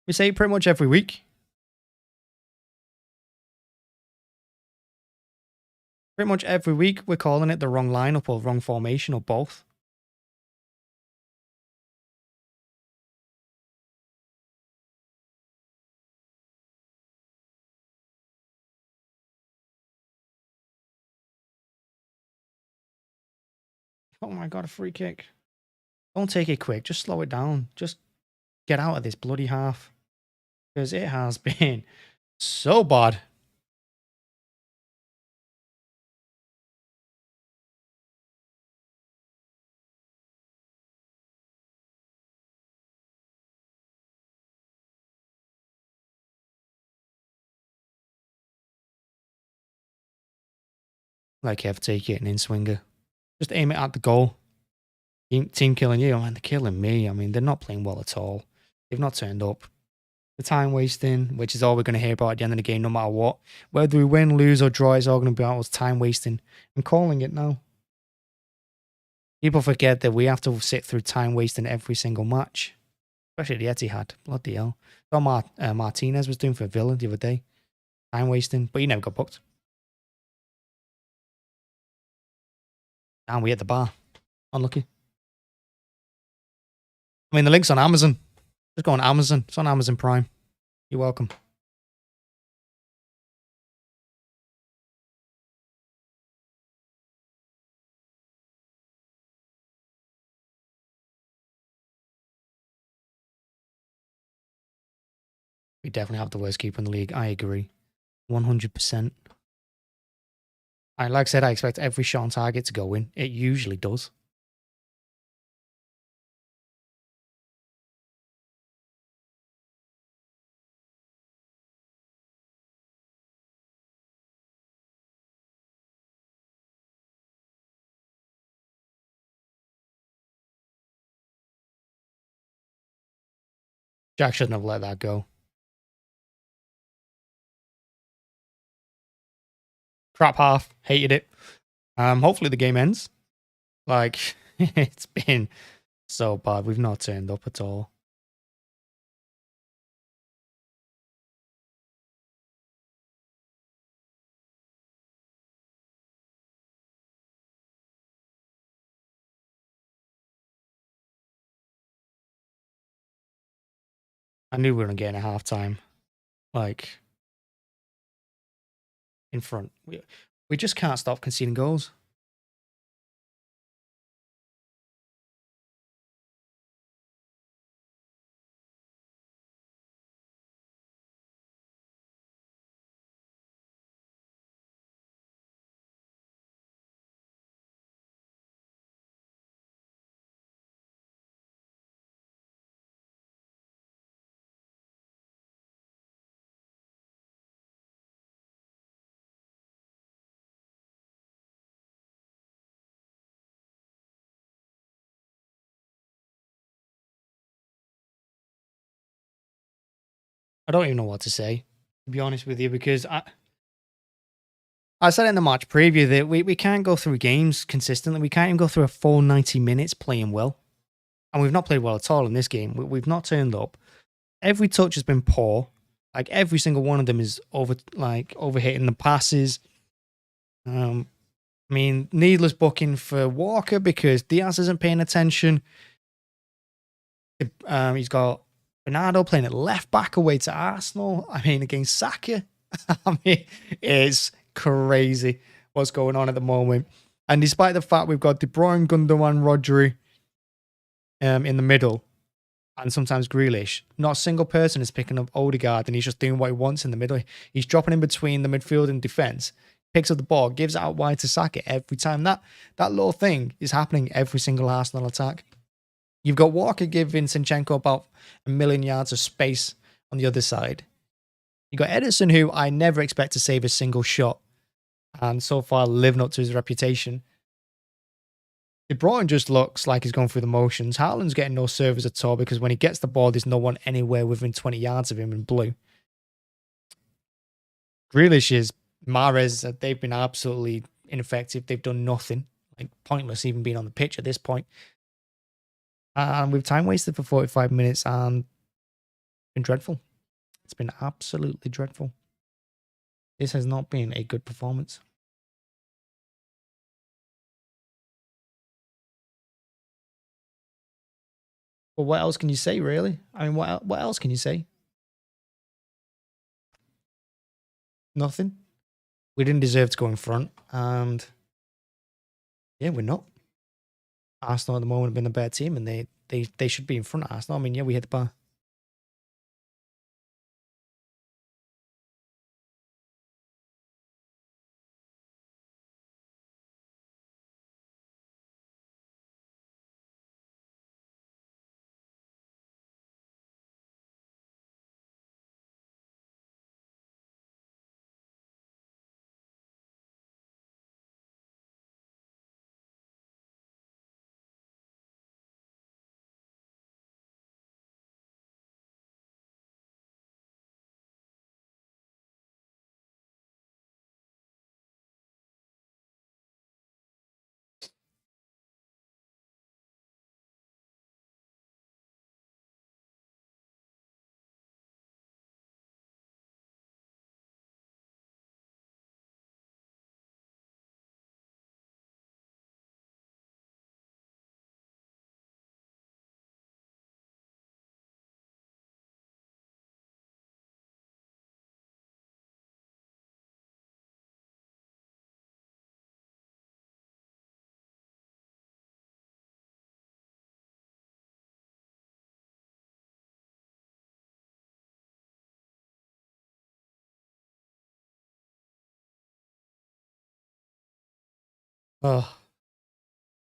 We say it pretty much every week. Pretty much every week, we're calling it the wrong lineup or wrong formation or both. Oh my god, a free kick. Don't take it quick. Just slow it down. Just get out of this bloody half. Because it has been so bad. Like Kev, take it and in swinger. Just aim it at the goal. Team killing you, and they're killing me. I mean, they're not playing well at all. They've not turned up. The time wasting, which is all we're going to hear about at the end of the game, no matter what. Whether we win, lose, or draw, it's all going to be about us time wasting. I'm calling it now. People forget that we have to sit through time wasting every single match. Especially the Etihad. Bloody hell. What Martinez was doing for Villa the other day. Time wasting, but he never got booked. And we hit the bar. Unlucky. I mean, the link's on Amazon. Just go on Amazon. It's on Amazon Prime. You're welcome. We definitely have the worst keeper in the league. I agree. 100%. And like I said, I expect every shot on target to go in. It usually does. Jack shouldn't have let that go. Crap half. Hated it. Hopefully the game ends. Like, it's been so bad. We've not turned up at all. I knew we were going to get in a half time. Like, in front. We just can't stop conceding goals. I don't even know what to say, to be honest with you, because I said in the match preview that we can't go through games consistently. We can't even go through a full 90 minutes playing well. And we've not played well at all in this game. We've not turned up. Every touch has been poor. Like every single one of them is overhitting the passes. I mean, needless booking for Walker because Diaz isn't paying attention. He's got Bernardo playing at left back away to Arsenal. I mean, against Saka. I mean, it's crazy what's going on at the moment. And despite the fact we've got De Bruyne, Gundogan, Rodri in the middle, and sometimes Grealish, not a single person is picking up Odegaard and he's just doing what he wants in the middle. He's dropping in between the midfield and defence, picks up the ball, gives it out wide to Saka every time. That little thing is happening every single Arsenal attack. You've got Walker giving Zinchenko about 1,000,000 yards of space on the other side. You got Ederson, who I never expect to save a single shot, and so far living up to his reputation. De Bruyne just looks like he's going through the motions. Haaland's getting no service at all because when he gets the ball, there's no one anywhere within 20 yards of him in blue. Grealish is Mahrez. They've been absolutely ineffective. They've done nothing. Like pointless even being on the pitch at this point. And we've time wasted for 45 minutes and it's been dreadful. It's been absolutely dreadful. This has not been a good performance. Well, what else can you say, really? I mean, what else can you say? Nothing. We didn't deserve to go in front, and yeah, we're not. Arsenal at the moment have been a better team, and they should be in front of Arsenal. I mean, yeah, we hit the bar. Oh,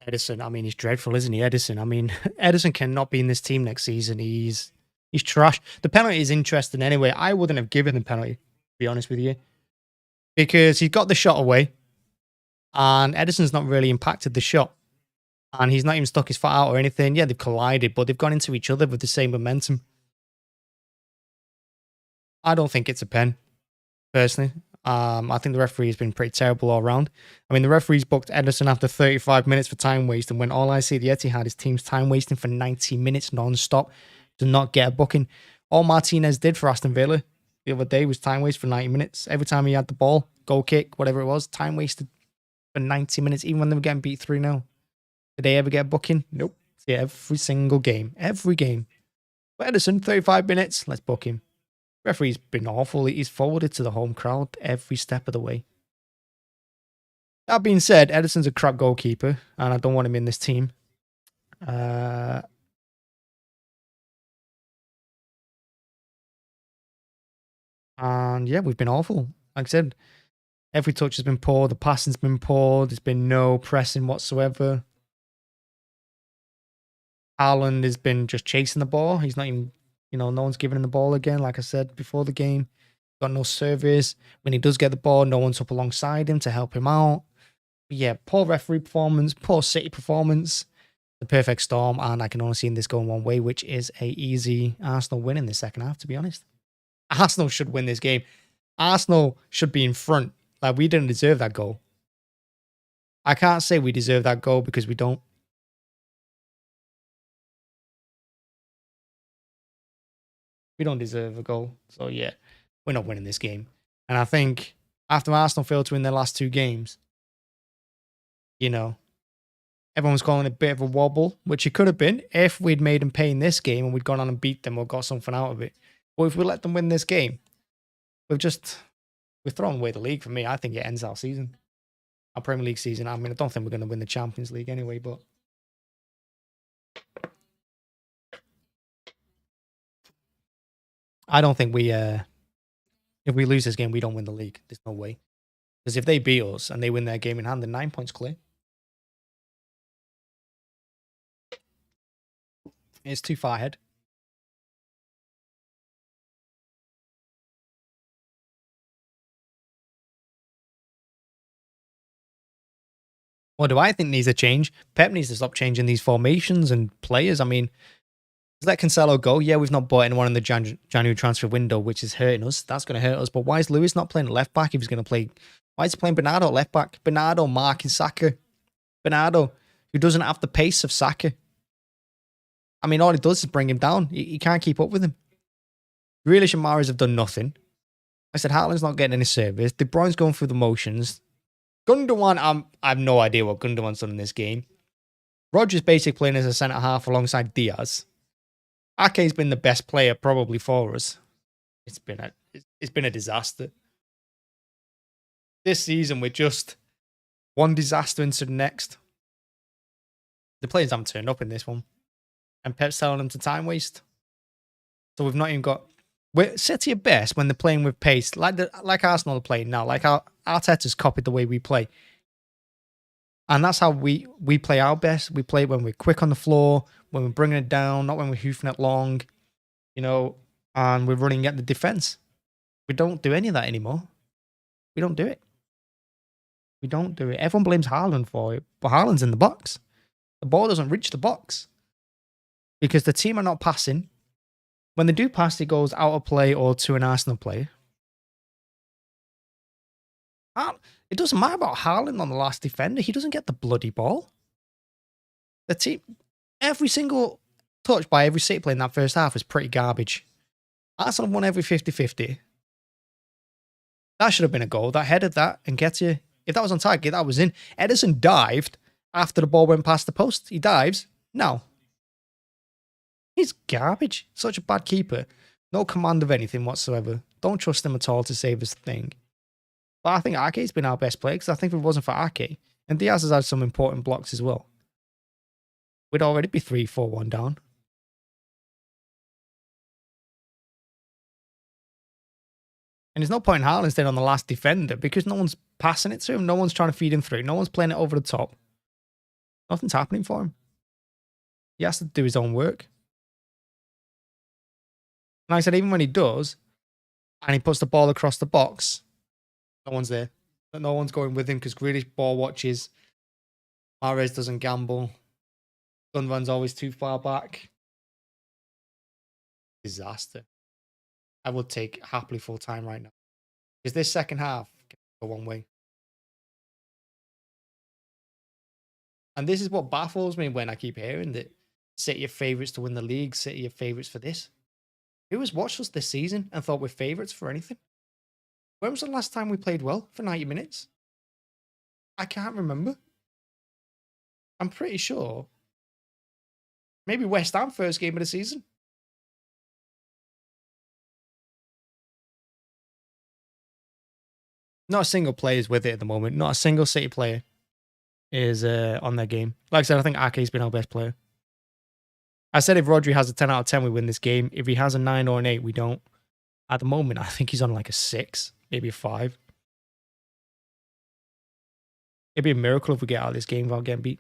Ederson. I mean, he's dreadful, isn't he? Ederson. I mean, Ederson cannot be in this team next season. He's trash. The penalty is interesting anyway. I wouldn't have given the penalty, to be honest with you, because he got the shot away, and Ederson's not really impacted the shot, and he's not even stuck his foot out or anything. Yeah, they've collided, but they've gone into each other with the same momentum. I don't think it's a pen, personally. I think the referee has been pretty terrible all around. I mean, the referees booked Ederson after 35 minutes for time waste, and when all I see at the Etihad is teams time wasting for 90 minutes non-stop to not get a booking. All Martinez did for Aston Villa the other day was time waste for 90 minutes. Every time he had the ball, goal kick, whatever it was, time wasted for 90 minutes, even when they were getting beat 3-0. Did they ever get a booking? Nope. See, every single game. Every game. But Ederson, 35 minutes, let's book him. Referee's been awful. He's forwarded to the home crowd every step of the way. That being said, Ederson's a crap goalkeeper, and I don't want him in this team. And yeah, we've been awful. Like I said, every touch has been poor. The passing's been poor. There's been no pressing whatsoever. Haaland has been just chasing the ball. He's not even, no one's giving him the ball again. Like I said before the game, got no service. When he does get the ball, no one's up alongside him to help him out. But yeah, poor referee performance, poor City performance. The perfect storm, and I can only see this going one way, which is a easy Arsenal win in the second half, to be honest. Arsenal should win this game. Arsenal should be in front. Like, we didn't deserve that goal. I can't say we deserve that goal because we don't. We don't deserve a goal. So, yeah, we're not winning this game. And I think after Arsenal failed to win their last 2 games, everyone's calling it a bit of a wobble, which it could have been if we'd made them pay in this game and we'd gone on and beat them or got something out of it. But if we let them win this game, we've thrown away the league for me. I think it ends our season. Our Premier League season. I mean, I don't think we're going to win the Champions League anyway, but I don't think if we lose this game, we don't win the league. There's no way. Because if they beat us and they win their game in hand, then 9 points clear. It's too far ahead. What do I think needs to change? Pep needs to stop changing these formations and players. I mean, let Cancelo go. Yeah, we've not bought anyone in the January transfer window, which is hurting us. That's going to hurt us. But why is Lewis not playing left back if he's going to play? Why is he playing Bernardo at left back? Bernardo marking Saka. Bernardo, who doesn't have the pace of Saka. I mean, all he does is bring him down. He can't keep up with him. Grealish and Mahrez have done nothing. I said Haaland's not getting any service. De Bruyne's going through the motions. Gundogan, I have no idea what Gundogan's done in this game. Rodri's basically playing as a centre-half alongside Diaz. Ake's been the best player probably for us. It's been a disaster. This season, we're just one disaster into the next. The players haven't turned up in this one. And Pep's telling them to time waste. So we've not even got... We're City at best when they're playing with pace, like Arsenal are playing now. Like Arteta's copied the way we play. And that's how we play our best. We play when we're quick on the floor, when we're bringing it down, not when we're hoofing it long, and we're running at the defense. We don't do any of that anymore. We don't do it. We don't do it. Everyone blames Haaland for it, but Haaland's in the box. The ball doesn't reach the box because the team are not passing. When they do pass, it goes out of play or to an Arsenal player. It doesn't matter about Haaland on the last defender. He doesn't get the bloody ball. The team, every single touch by every City player in that first half was pretty garbage. Arsenal won every 50-50. That should have been a goal. That headed that and Nketiah. If that was on target, that was in. Ederson dived after the ball went past the post. He dives. No. He's garbage. Such a bad keeper. No command of anything whatsoever. Don't trust him at all to save his thing. But I think Ake's been our best player because I think if it wasn't for Ake, and Diaz has had some important blocks as well, we'd already be 3-4-1 down. And there's no point in Haaland staying on the last defender because no one's passing it to him. No one's trying to feed him through. No one's playing it over the top. Nothing's happening for him. He has to do his own work. And like I said, even when he does, and he puts the ball across the box, no one's there. No one's going with him because Grealish ball watches. Mahrez doesn't gamble. Gundogan's always too far back. Disaster. I would take happily full time right now. Because this second half can go one way. And this is what baffles me when I keep hearing that City are favourites to win the league, City are favourites for this. Who has watched us this season and thought we're favourites for anything? When was the last time we played well for 90 minutes? I can't remember. I'm pretty sure. Maybe West Ham first game of the season. Not a single player is with it at the moment. Not a single City player is on their game. Like I said, I think Ake's been our best player. I said if Rodri has a 10 out of 10, we win this game. If he has a 9 or an 8, we don't. At the moment, I think he's on like a 6, maybe a 5. It'd be a miracle if we get out of this game without getting beat.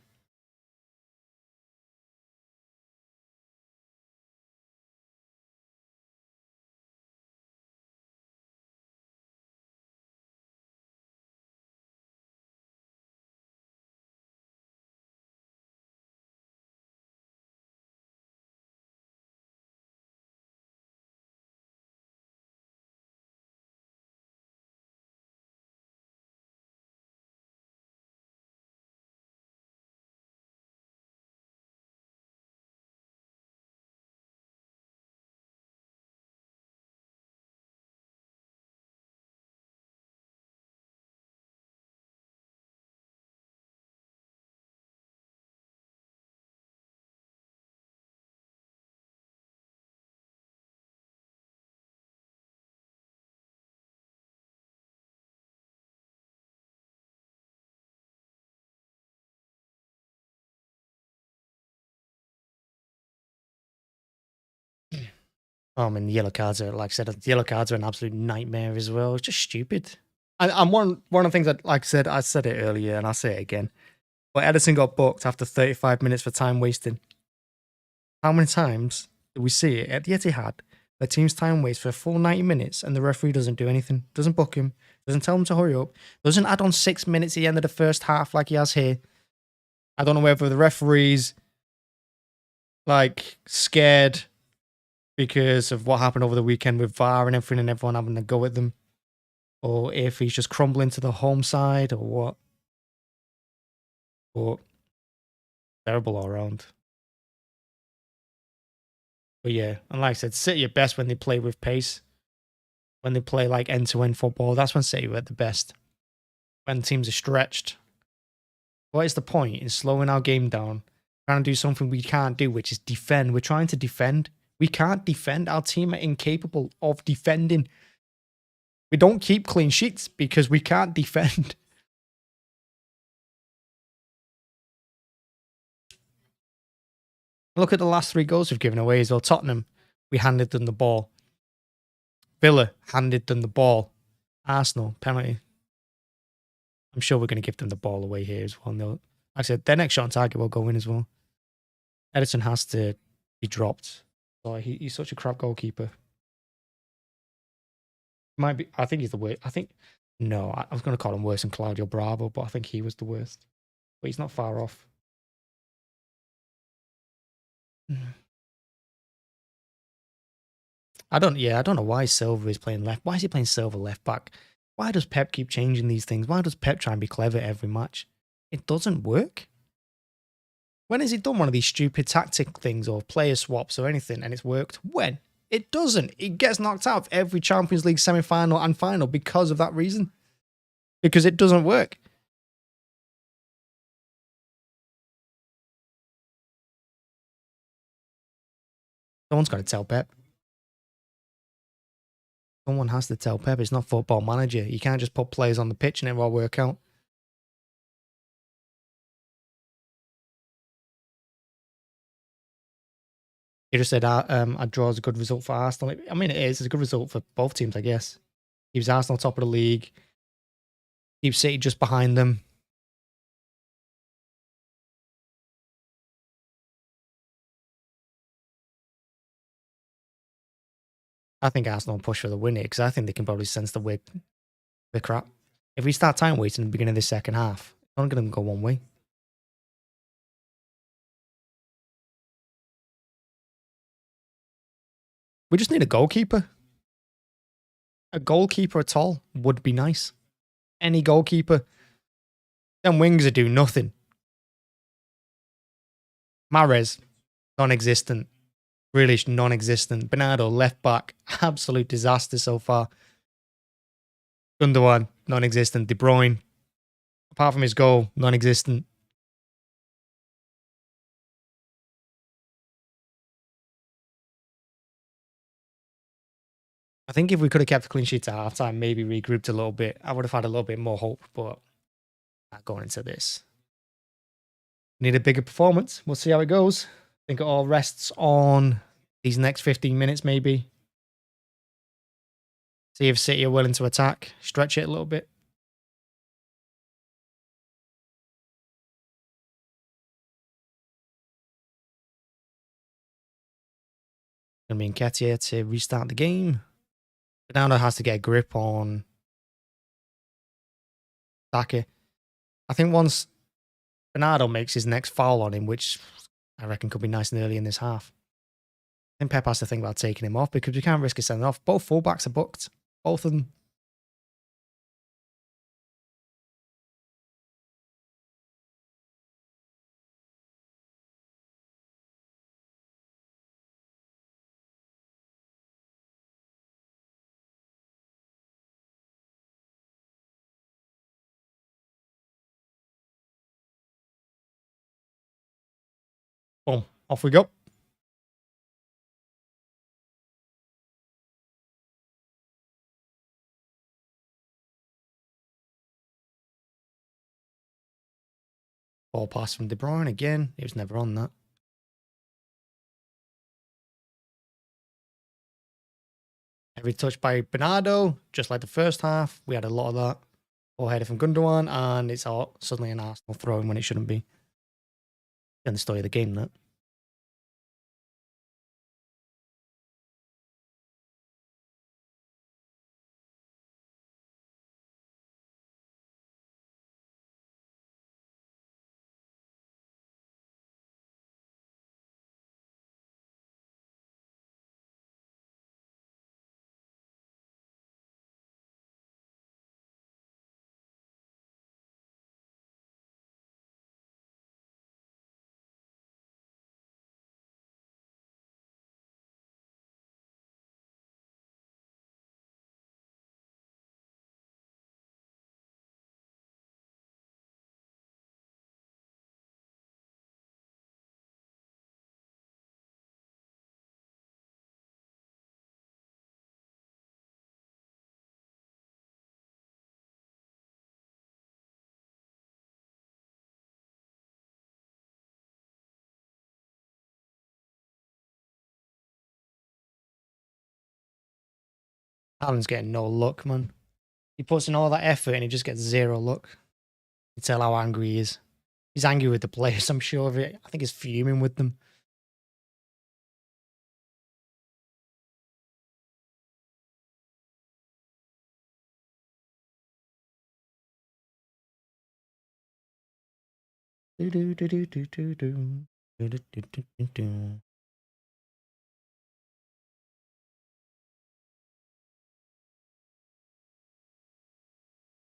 I mean, the yellow cards are, like I said, the yellow cards are an absolute nightmare as well. It's just stupid. And one of the things that, like I said it earlier, and I'll say it again. But Ederson got booked after 35 minutes for time wasting. How many times do we see it at the Etihad? The team's time waits for a full 90 minutes and the referee doesn't do anything, doesn't book him, doesn't tell him to hurry up, doesn't add on 6 minutes at the end of the first half like he has here. I don't know whether the referee's like scared because of what happened over the weekend with VAR and everything and everyone having to go at them, or if he's just crumbling to the home side or what. But terrible all around. But yeah, and like I said, City are best when they play with pace. When they play like end-to-end football, that's when City are at the best. When teams are stretched. What is the point in slowing our game down, trying to do something we can't do, which is defend? We're trying to defend. We can't defend. Our team are incapable of defending. We don't keep clean sheets because we can't defend. Look at the last 3 goals we've given away as well. Tottenham, we handed them the ball. Villa handed them the ball. Arsenal, penalty. I'm sure we're going to give them the ball away here as well. Like I said, their next shot on target will go in as well. Ederson has to be dropped. Oh, he's such a crap goalkeeper. Might be. I think he's the worst. No, I was going to call him worse than Claudio Bravo, but I think he was the worst. But he's not far off. I don't know why Silva is playing left. Why is he playing Silva left back? Why does Pep keep changing these things? Why does Pep try and be clever every match? It doesn't work. When has he done one of these stupid tactic things or player swaps or anything and it's worked? When? It doesn't. It gets knocked out of every Champions League semi-final and final because of that reason. Because it doesn't work. Someone's got to tell Pep. Someone has to tell Pep. It's not Football Manager. You can't just put players on the pitch and it will work out. You just said a draw is a good result for Arsenal. I mean, it is. It's a good result for both teams, I guess. Keeps Arsenal top of the league. Keeps City just behind them. I think Arsenal push for the win here because I think they can probably sense the way we're crap. If we start time wasting in the beginning of the second half, it's only going to go one way. We just need a goalkeeper. A goalkeeper at all would be nice. Any goalkeeper. Them wings are doing nothing. Mahrez, non-existent. Grealish, non-existent. Bernardo, left back, absolute disaster so far. Gundogan, non-existent. De Bruyne, apart from his goal, non-existent. I think if we could have kept a clean sheet at halftime, maybe regrouped a little bit, I would have had a little bit more hope, but not going into this. Need a bigger performance. We'll see how it goes. I think it all rests on these next 15 minutes, maybe. See if City are willing to attack, stretch it a little bit. Gonna be Nketiah to restart the game. Bernardo has to get a grip on Saka. I think once Bernardo makes his next foul on him, which I reckon could be nice and early in this half, I think Pep has to think about taking him off because we can't risk it sending off. Both fullbacks are booked. Both of them. Boom. Off we go. Ball pass from De Bruyne again. He was never on that. Every touch by Bernardo, just like the first half. We had a lot of that. Ball header from Gundogan, and it's all suddenly an Arsenal throwing when it shouldn't be. And the story of the game, that. Haaland's getting no luck, man. He puts in all that effort and he just gets zero luck. You tell how angry he is. He's angry with the players, I'm sure of it. I think he's fuming with them.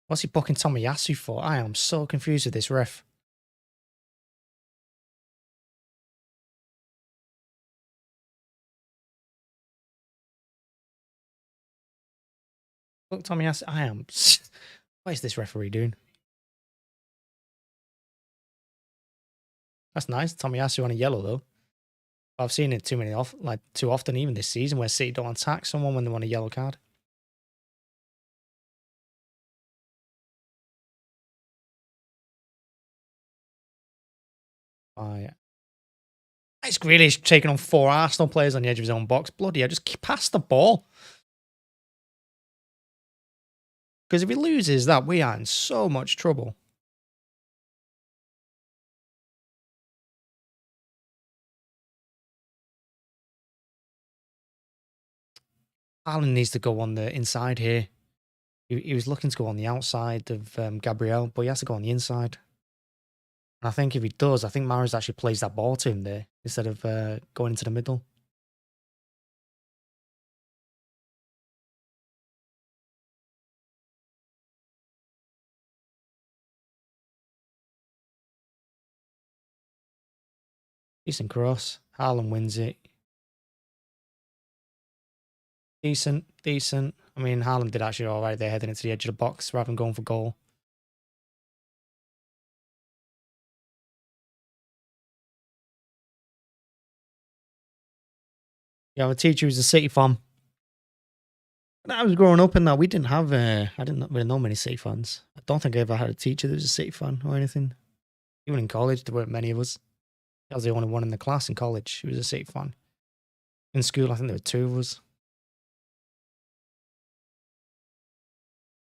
What's he booking Tomiyasu for? I am so confused with this ref. Look, Tomiyasu, I am. What is this referee doing? That's nice. Tomiyasu on a yellow though. I've seen it too often, even this season, where City don't attack someone when they want a yellow card. Oh, yeah. It's Grealish taking on 4 Arsenal players on the edge of his own box. Bloody hell, just pass the ball. Because if he loses that, we are in so much trouble. Haaland needs to go on the inside here. He was looking to go on the outside of Gabriel, but he has to go on the inside. And I think if he does, I think Mahrez actually plays that ball to him there instead of going into the middle. Decent cross. Haaland wins it. Decent, decent. I mean, Haaland did actually all right there, heading into the edge of the box rather than going for goal. Yeah, my teacher was a City fan. When I was growing up in that, we didn't have, I didn't really know many City fans. I don't think I ever had a teacher that was a City fan or anything. Even in college, there weren't many of us. I was the only one in the class in college who was a City fan. In school, I think there were 2 of us.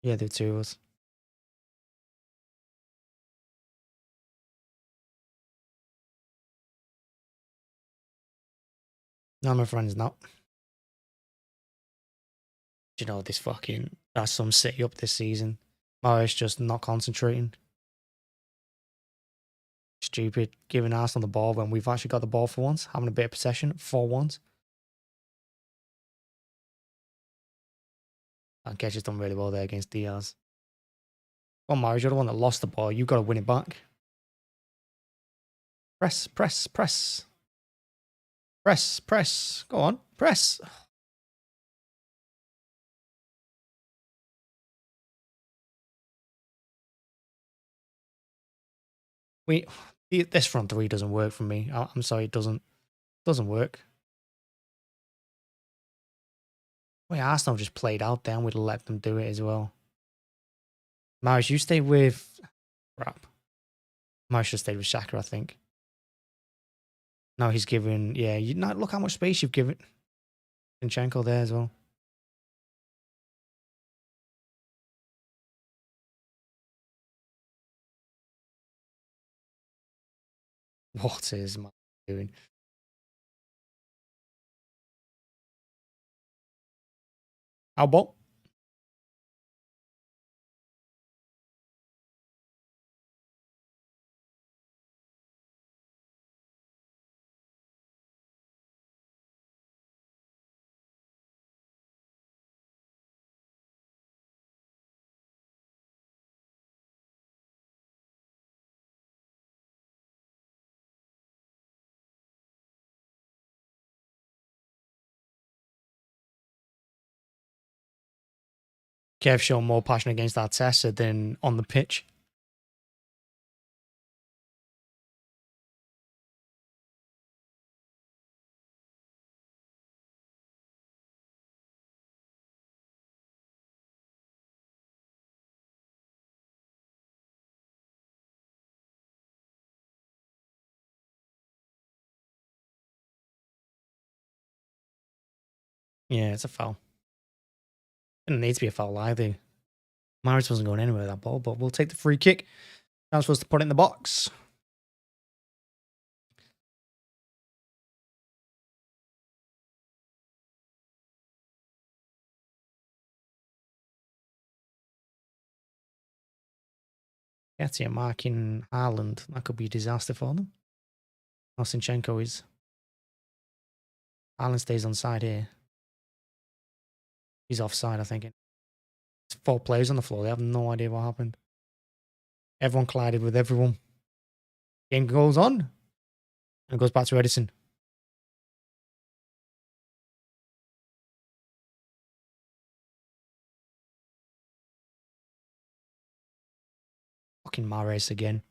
Yeah, there were 2 of us. No, my friend's not. You know, that's some City up this season. Mahrez just not concentrating. Stupid, giving Arsenal the ball when we've actually got the ball for once, having a bit of possession for once. Nketiah's done really well there against Diaz. Well, Mahrez, you're the one that lost the ball. You've got to win it back. Press, press, press. Press, press. Go on, press. This front three doesn't work for me. I'm sorry, it doesn't work. Well, Arsenal just played out there and we'd let them do it as well. Mahrez, you stay with... Crap. Mahrez should stay with Saka, I think. No, he's given... Yeah, look how much space you've given. Zinchenko there as well. What is Mahrez doing? How about? Kev showing more passion against Arteta than on the pitch. Yeah, it's a foul. Didn't need to be a foul either. Mahrez wasn't going anywhere with that ball, but we'll take the free kick. Chance for us to put it in the box. Nketiah marking Haaland. That could be a disaster for them. Oh, Zinchenko is. Haaland stays on side here. He's offside, I think. It's 4 players on the floor. They have no idea what happened. Everyone collided with everyone. Game goes on. And it goes back to Ederson. Fucking Mahrez again.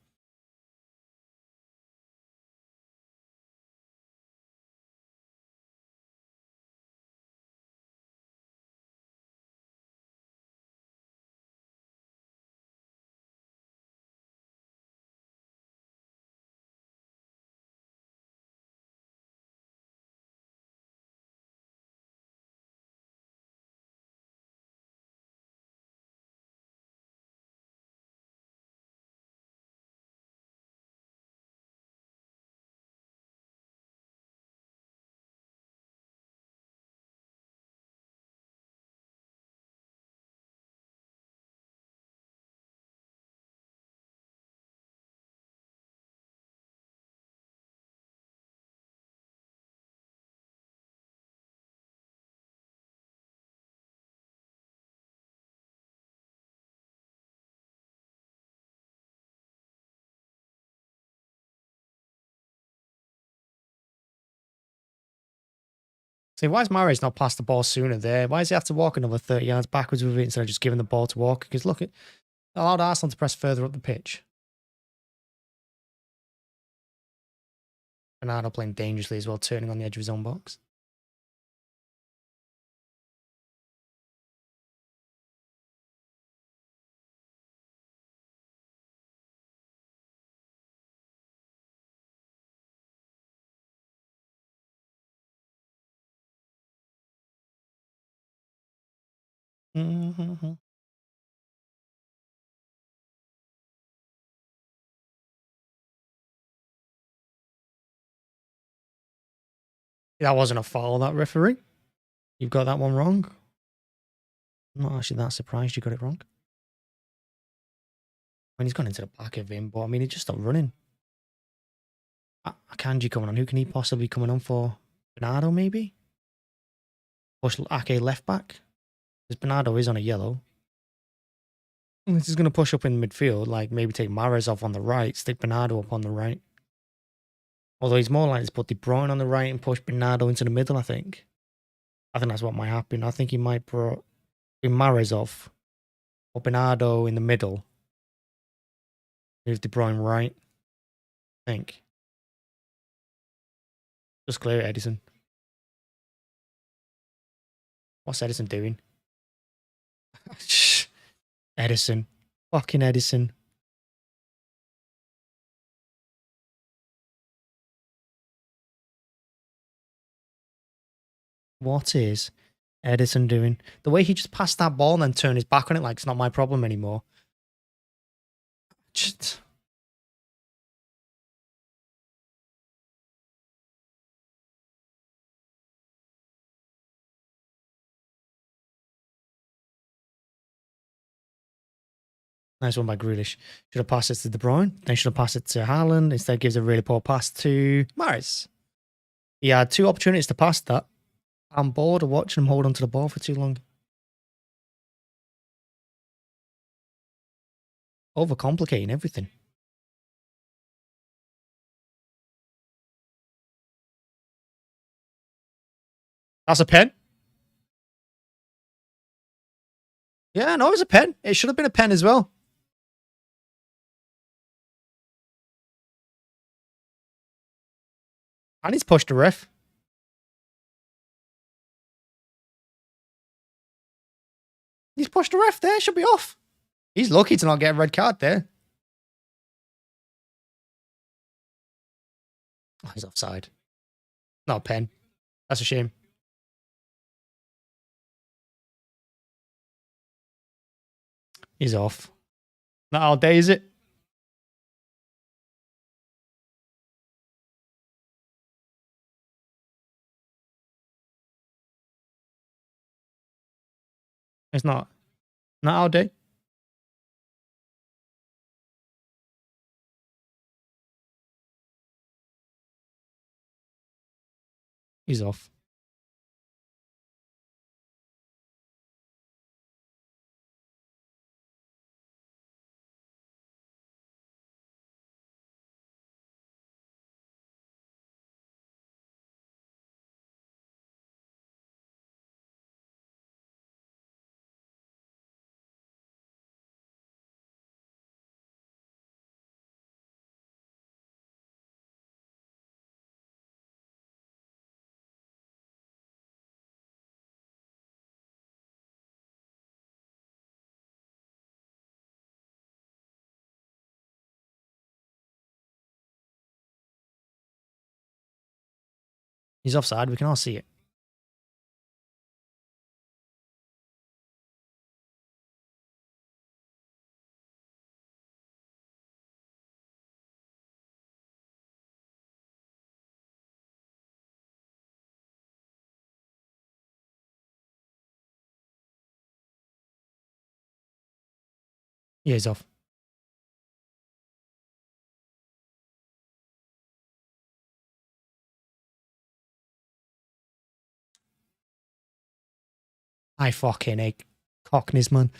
See, why is Mahrez not passed the ball sooner there? Why does he have to walk another 30 yards backwards with it instead of just giving the ball to Walker? Because look, it allowed Arsenal to press further up the pitch. Bernardo playing dangerously as well, turning on the edge of his own box. Mm-hmm. That wasn't a foul, that referee. You've got that one wrong. I'm not actually that surprised you got it wrong. I mean, he's gone into the back of him, but I mean, he just stopped running. Akanji coming on. Who can he possibly be coming on for? Bernardo, maybe? Push Ake left back? Because Bernardo is on a yellow. This is going to push up in midfield, like maybe take Mahrez off on the right, stick Bernardo up on the right. Although he's more likely to put De Bruyne on the right and push Bernardo into the middle, I think. I think that's what might happen. I think he might bring Mahrez off, or Bernardo in the middle. Move De Bruyne right, I think. Just clear it, Ederson. What's Ederson doing? Ederson. Fucking Ederson. What is Ederson doing? The way he just passed that ball and then turned his back on it like it's not my problem anymore. Just... Nice one by Grealish. Should have passed it to De Bruyne. Then should have passed it to Haaland. Instead gives a really poor pass to Mahrez. He had 2 opportunities to pass that. I'm bored of watching him hold onto the ball for too long. Overcomplicating everything. That's a pen. Yeah, no, it was a pen. It should have been a pen as well. And he's pushed the ref. He's pushed the ref there. Should be off. He's lucky to not get a red card there. Oh, he's offside. Not a pen. That's a shame. He's off. Not all day, is it? It's not. Not all day. He's off. He's offside. We can all see it. Yeah, he's off. I fucking hate Cockneys, man.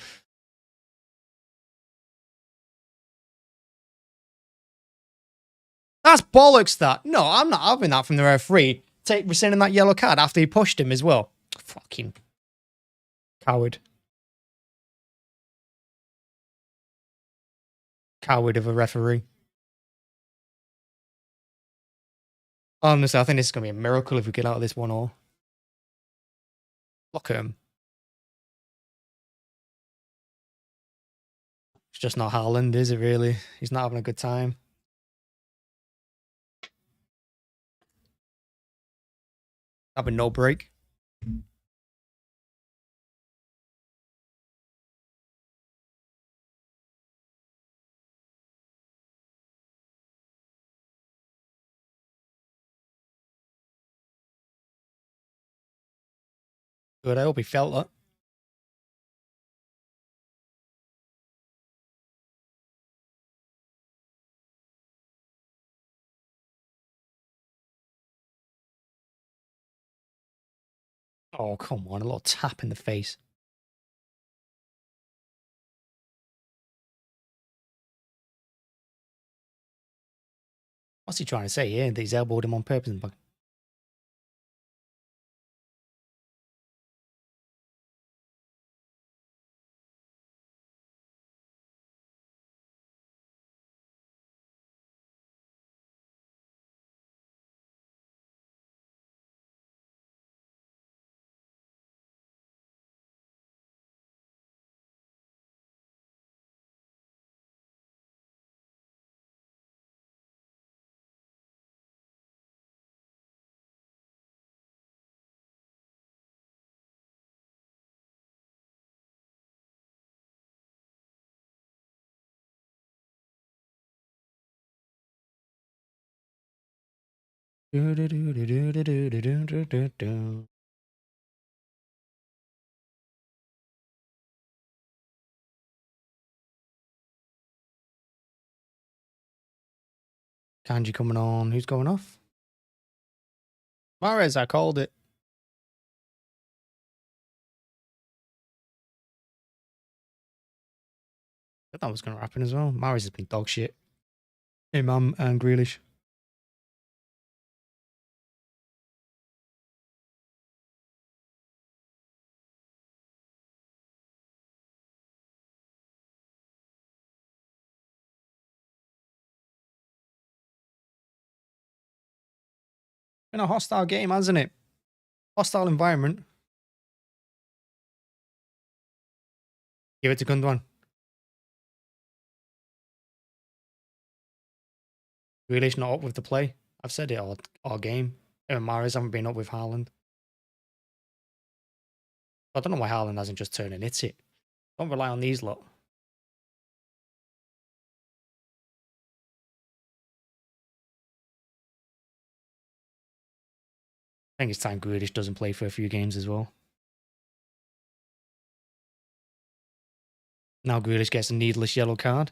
That's bollocks, that. No, I'm not having that from the referee. rescinding that yellow card after he pushed him as well. Fucking coward. Coward of a referee. Honestly, I think this is going to be a miracle if we get out of this 1-1. Look at him. It's just not Haaland, is it really? He's not having a good time. Having no break. Good, I hope he felt that. Oh, come on. A little tap in the face. What's he trying to say here? That he's elbowed him on purpose. Akanji coming on. Who's going off? Mahrez, I called it. I thought that was going to happen as well. Mahrez has been dog shit. Hey, man, and Grealish. Been a hostile game, hasn't it? Hostile environment. Give it to Gundogan. Grealish not up with the play. I've said it all game. Even Mahrez haven't been up with Haaland. I don't know why Haaland hasn't just turned and hits it. Don't rely on these lot. I think it's time Grealish doesn't play for a few games as well. Now Grealish gets a needless yellow card.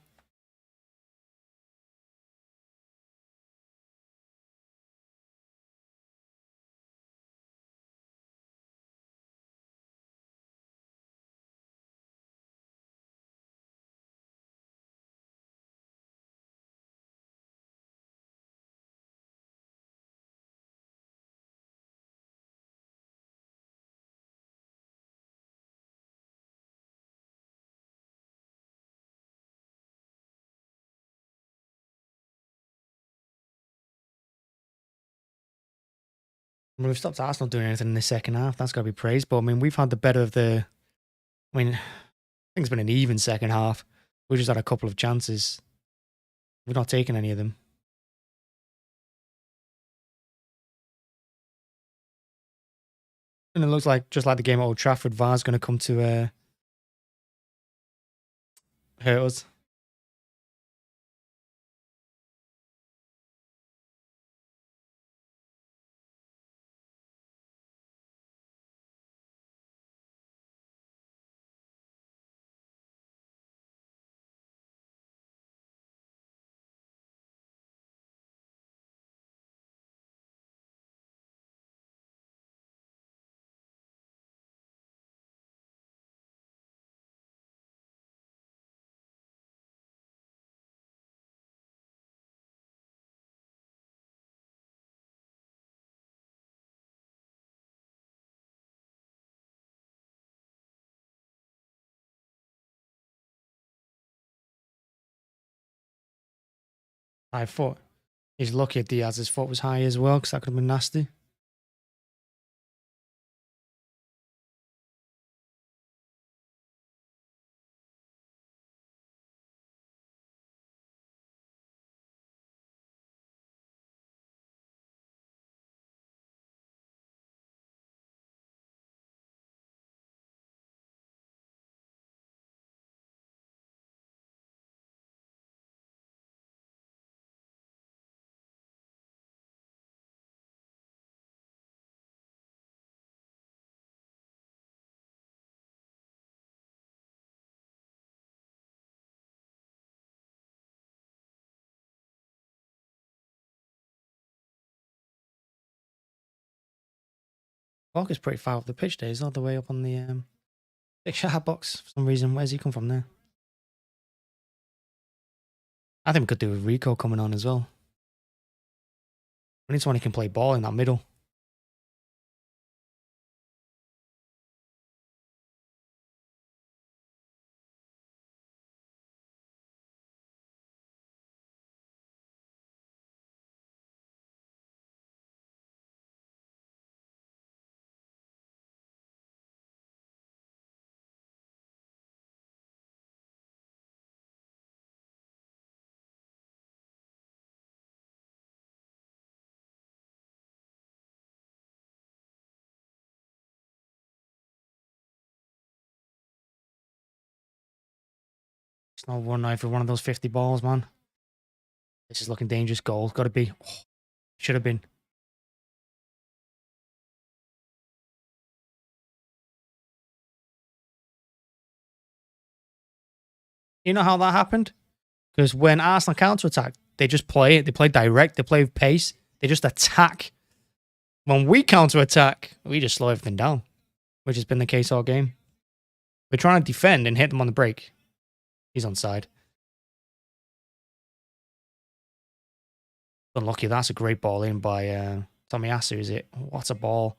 I mean, we've stopped Arsenal doing anything in the second half. That's got to be praised. But I mean, we've had the better of the. I mean, I think it's been an even second half. We just had a couple of chances. We've not taken any of them. And it looks like, just like the game at Old Trafford, VAR's going to come to hurt us. 5 foot. He's lucky Diaz's foot was high as well, because that could have been nasty. Walker's pretty far off the pitch there. He's all the way up on the 6-yard box for some reason. Where's he come from there? I think we could do with Rico coming on as well. We need someone who can play ball in that middle. It's not one knife for one of those 50 balls, man. This is looking dangerous. Goal. Got to be. Oh, should have been. You know how that happened? Because when Arsenal counter-attack, they just play it. They play direct. They play with pace. They just attack. When we counter-attack, we just slow everything down, which has been the case all game. We're trying to defend and hit them on the break. He's onside. Unlucky. That's a great ball in by Tomiyasu, is it? What a ball.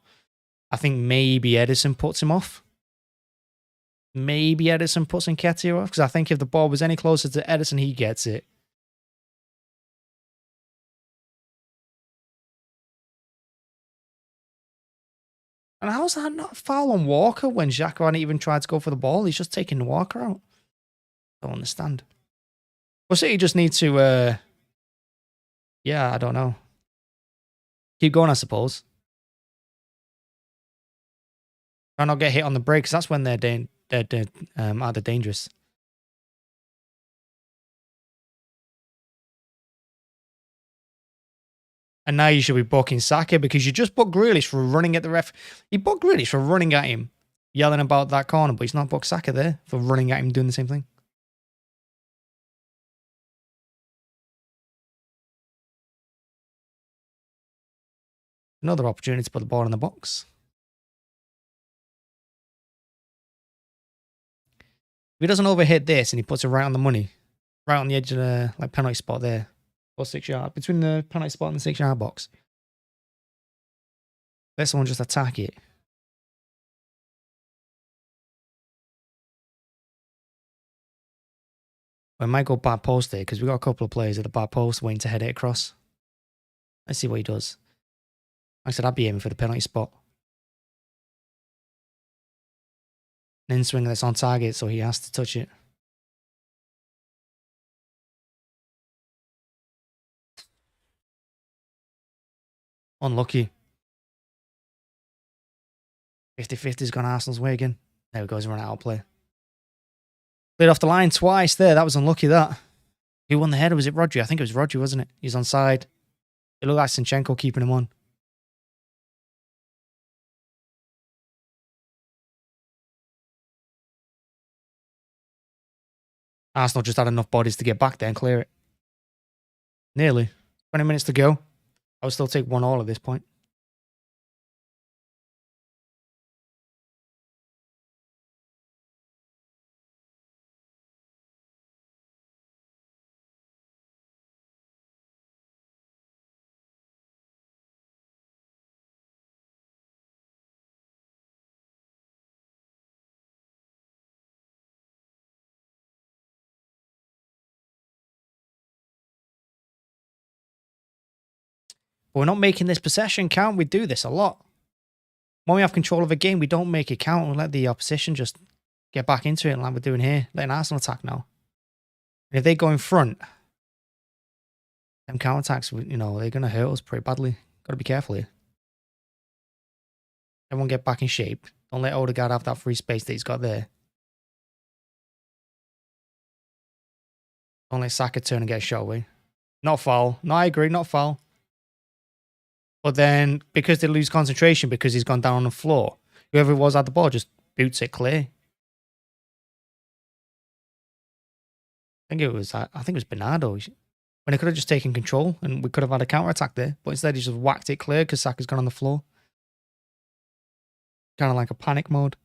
I think maybe Ederson puts him off. Maybe Ederson puts Nketiah off, because I think if the ball was any closer to Ederson, he gets it. And how's that not a foul on Walker when Xhaka hadn't even tried to go for the ball? He's just taking Walker out. Don't understand. Well, City just need to, yeah, I don't know. Keep going, I suppose. Try not get hit on the break, because that's when they're either dangerous. And now you should be booking Saka, because you just booked Grealish for running at the ref. You booked Grealish for running at him, yelling about that corner, but he's not booked Saka there for running at him doing the same thing. Another opportunity to put the ball in the box. If he doesn't overhit this and he puts it right on the money, right on the edge of the penalty spot there, or 6 yard, between the penalty spot and the 6-yard box, let someone just attack it. I might go bad post there, because we've got a couple of players at the bad post waiting to head it across. Let's see what he does. Like I said, I'd be aiming for the penalty spot. An in-swing that's on target, so he has to touch it. Unlucky. 50-50's gone Arsenal's way again. There we go, he's run out of play. Played off the line twice there. That was unlucky, that. Who won the header? Was it Rodri? I think it was Rodri, wasn't it? He's onside. It looked like Zinchenko keeping him on. Arsenal just had enough bodies to get back there and clear it. Nearly. 20 minutes to go. I would still take 1-1 at this point. We're not making this possession count. We do this a lot. When we have control of a game, we don't make it count. We let the opposition just get back into it like we're doing here. Letting Arsenal attack now. And if they go in front, them counter-attacks, they're going to hurt us pretty badly. Got to be careful here. Everyone get back in shape. Don't let Odegaard have that free space that he's got there. Don't let Saka turn and get a shot away. Not foul. No, I agree, not foul. But then, because they lose concentration, because he's gone down on the floor, whoever it was at the ball just boots it clear. I think it was Bernardo. When he could have just taken control and we could have had a counter-attack there. But instead he just whacked it clear because Saka's gone on the floor. Kind of like a panic mode.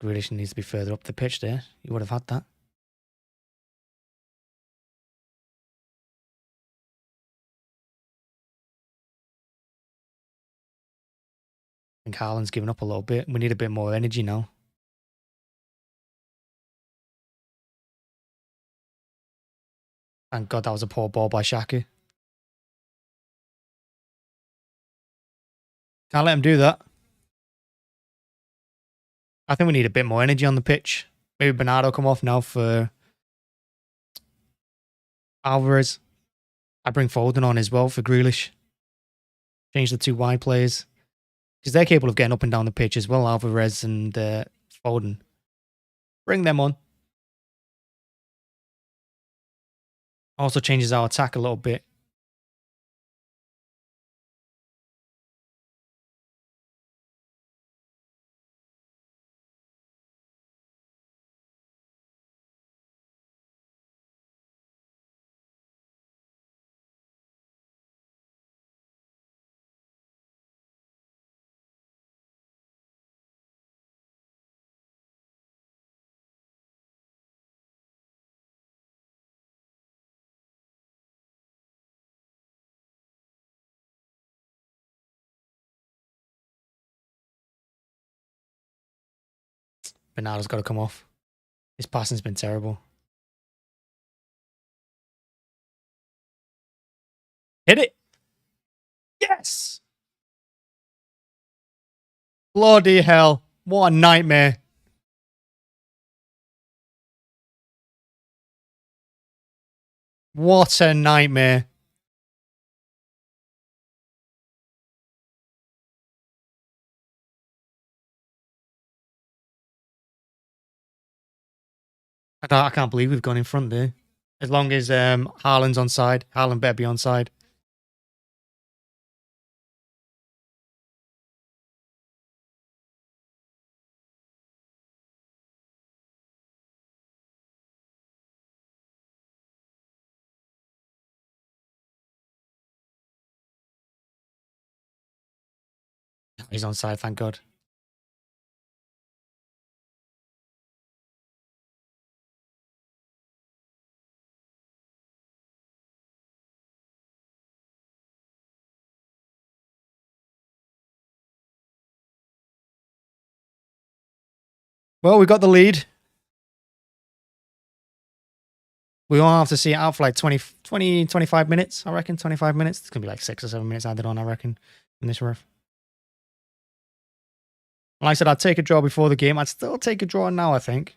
Grealish needs to be further up the pitch there. He would have had that. I think Haaland's given up a little bit. We need a bit more energy now. Thank God that was a poor ball by Xhaka. Can't let him do that. I think we need a bit more energy on the pitch. Maybe Bernardo come off now for Alvarez. I bring Foden on as well for Grealish. Change the 2 wide players. Because they're capable of getting up and down the pitch as well, Alvarez and Foden. Bring them on. Also changes our attack a little bit. Bernardo's got to come off. His passing's been terrible. Hit it! Yes! Bloody hell. What a nightmare. What a nightmare. I can't believe we've gone in front there. As long as Haaland's onside. Haaland better be onside. He's onside, thank God. Well, we got the lead. We won't have to see it out for like 25 minutes, I reckon. 25 minutes. It's going to be like 6 or 7 minutes added on, I reckon, in this ref. Like I said, I'd take a draw before the game. I'd still take a draw now, I think.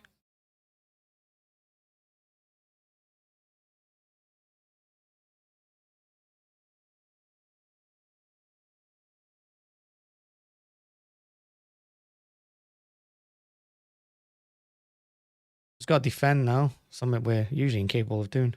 He's got to defend now. Something we're usually incapable of doing.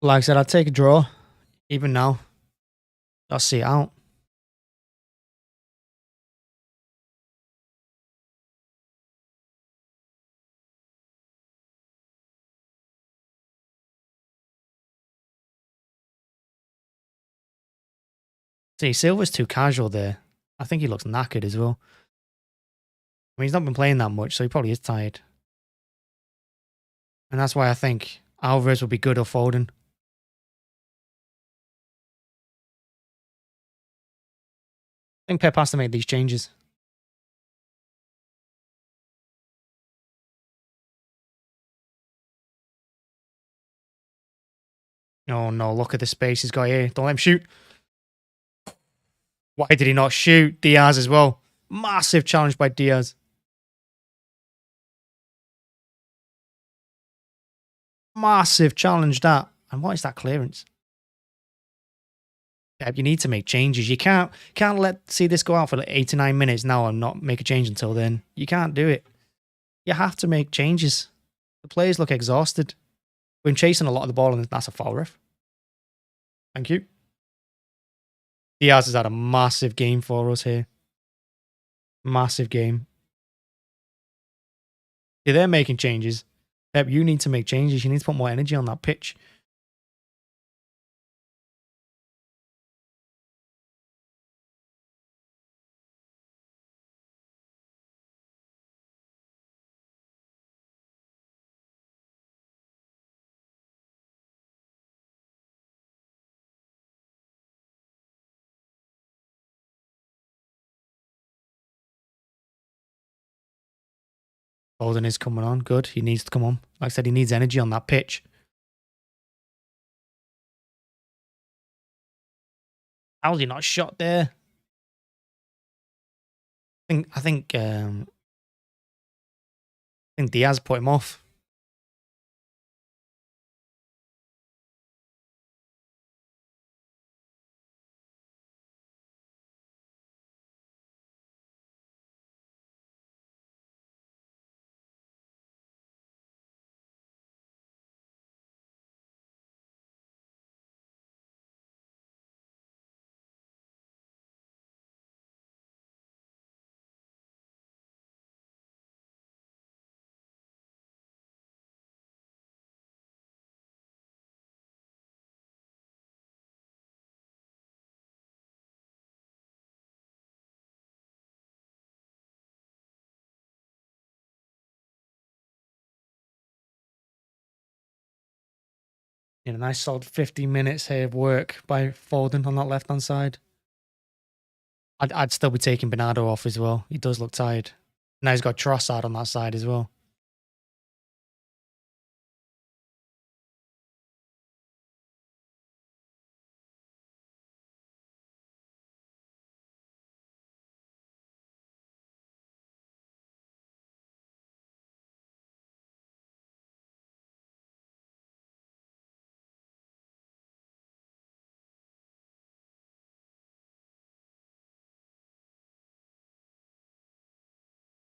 Like I said, I'd take a draw. Even now. I'll see it out. See, Silva's too casual there. I think he looks knackered as well. I mean, he's not been playing that much, so he probably is tired. And that's why I think Alvarez will be good or Foden. I think Pep has to make these changes. Oh no, look at the space he's got here. Don't let him shoot. Why did he not shoot? Diaz as well. Massive challenge by Diaz. Massive challenge that. And what is that clearance? Yeah, you need to make changes. You can't see this go out for like 8 to 9 minutes now and not make a change until then. You can't do it. You have to make changes. The players look exhausted. We've been chasing a lot of the ball and that's a foul, ref. Thank you. Diaz has had a massive game for us here. Massive game. Yeah, they're making changes. Pep, you need to make changes. You need to put more energy on that pitch. Foden is coming on. Good. He needs to come on. Like I said, he needs energy on that pitch. How's he not shot there? I think Diaz put him off. You know, nice solid 50 minutes here of work by Foden on that left-hand side. I'd still be taking Bernardo off as well. He does look tired. Now he's got Trossard on that side as well.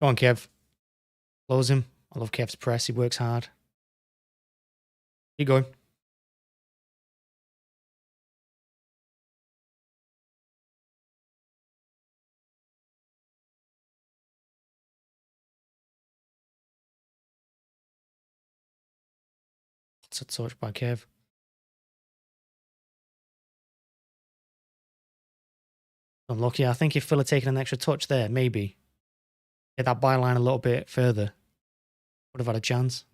Go on, Kev. Close him. I love Kev's press. He works hard. Keep going. It's a touch by Kev. Unlucky. I think if Phil had taken an extra touch there, maybe get that byline a little bit further, would have had a chance.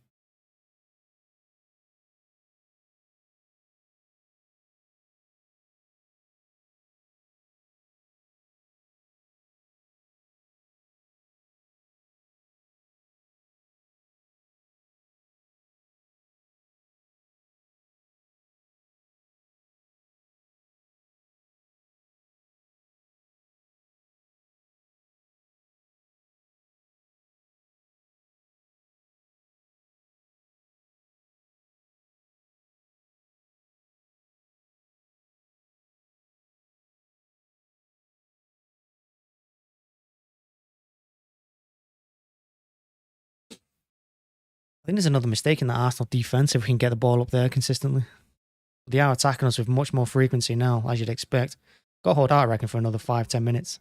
I think there's another mistake in that Arsenal defense if we can get the ball up there consistently. They are attacking us with much more frequency now, as you'd expect. Got to hold out, I reckon, for another 5-10 minutes.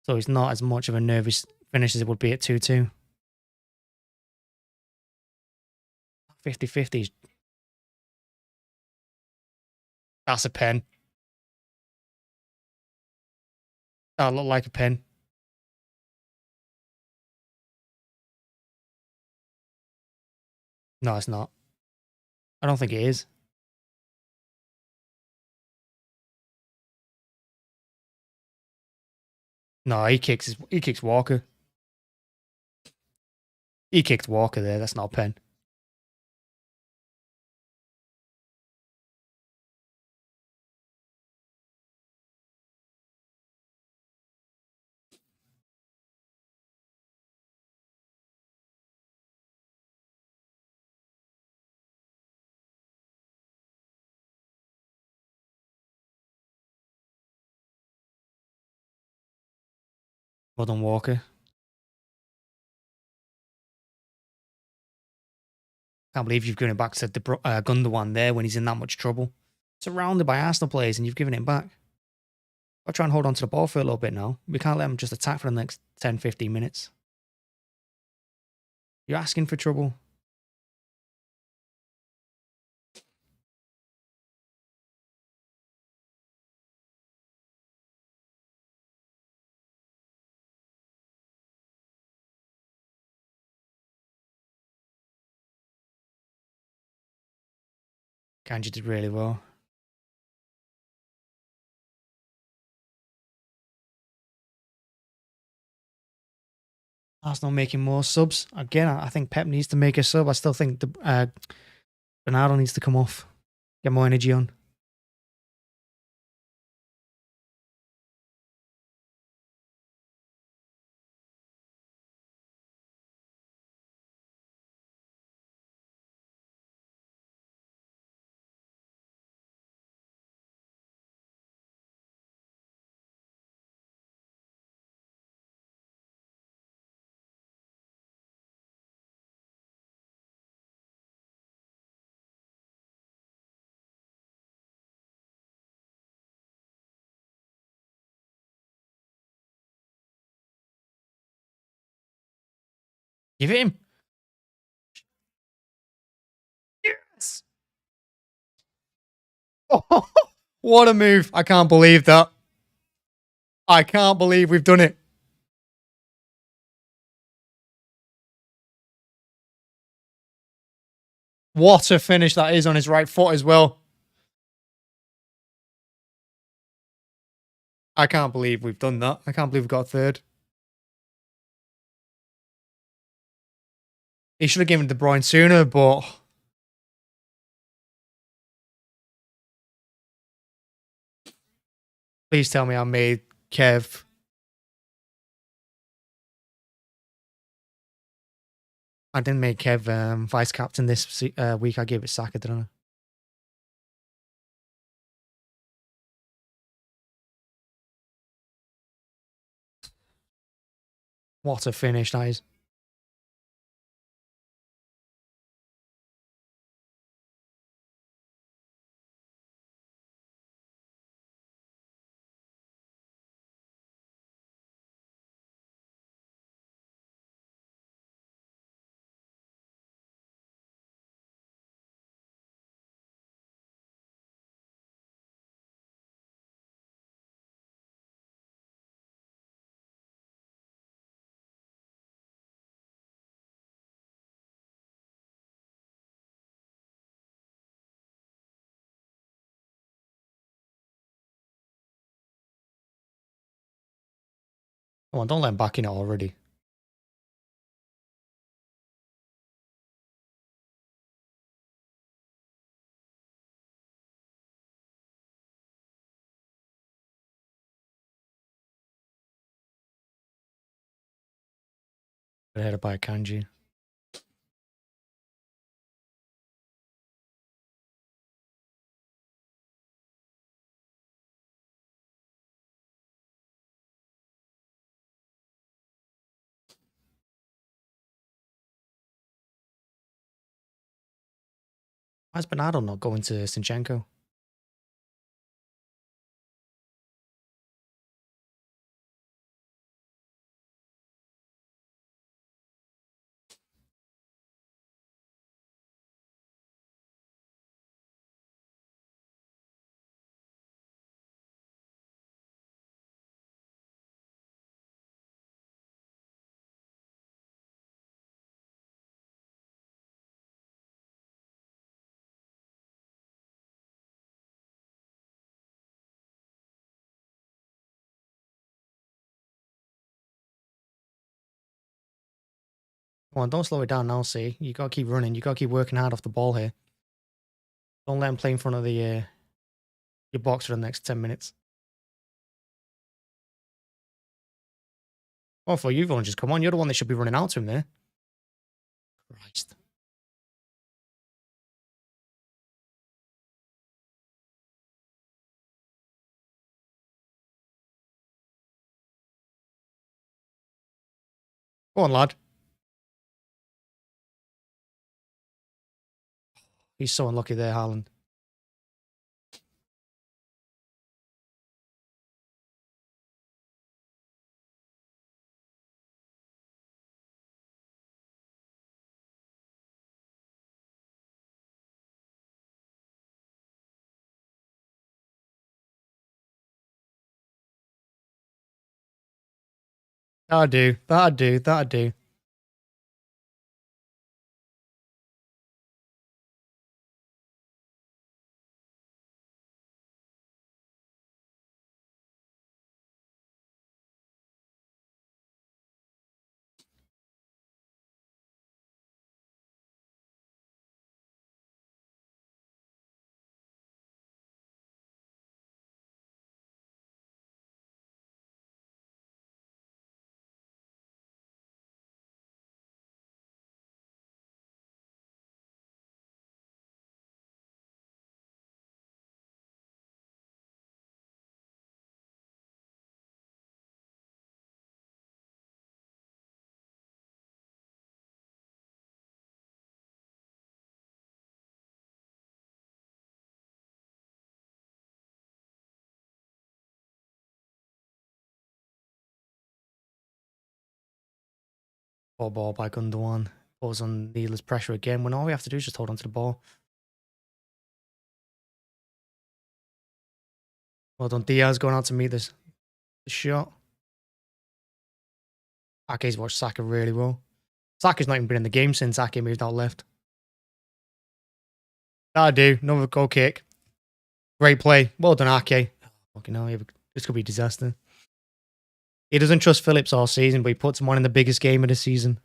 So it's not as much of a nervous finish as it would be at 2-2. 50-50. That's a pen. That look like a pen. No, it's not. I don't think it is. No, he kicks Walker. He kicked Walker there. That's not a pen. Well done, Walker. Can't believe you've given it back to the Gundogan there when he's in that much trouble. Surrounded by Arsenal players and you've given it back. I'll try and hold on to the ball for a little bit now. We can't let him just attack for the next 10, 15 minutes. You're asking for trouble. Akanji did really well. Arsenal making more subs. Again, I think Pep needs to make a sub. I still think Bernardo needs to come off. Get more energy on. Give it him. Yes. Oh, what a move. I can't believe that. I can't believe we've done it. What a finish that is on his right foot as well. I can't believe we've done that. I can't believe we've got a third. He should have given De Bruyne sooner, but please tell me I made Kev. I didn't make Kev vice captain this week. I gave it Saka, didn't I? What a finish that is. Come on, don't let him back in it already. Got headed by Akanji. Why is Bernardo not going to Zinchenko? Come on, don't slow it down now, see? You got to keep running. You got to keep working hard off the ball here. Don't let him play in front of the your box for the next 10 minutes. Oh, for you've only just come on. You're the one that should be running out to him there. Christ. Go on, lad. He's so unlucky there, Haaland. That'll do. That'll do. That'll do. Poor ball by Gundogan. Pulls on needless pressure again when all we have to do is just hold on to the ball. Well done. Diaz going out to meet the shot. Ake's watched Saka really well. Saka's not even been in the game since Ake moved out left. That'll do. Another goal kick. Great play. Well done, Ake. Fucking hell, this could be a disaster. He doesn't trust Phillips all season, but he puts him on in the biggest game of the season.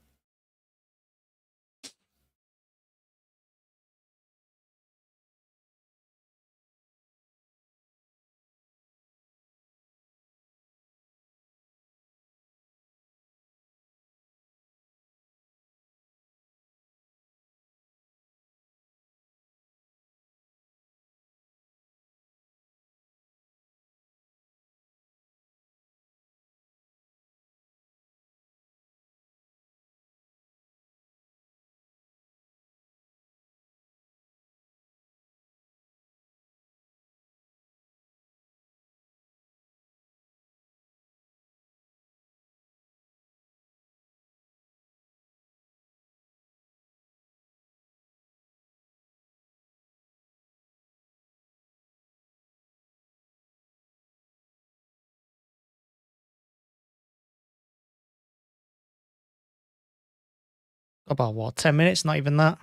About what, 10 minutes? Not even that.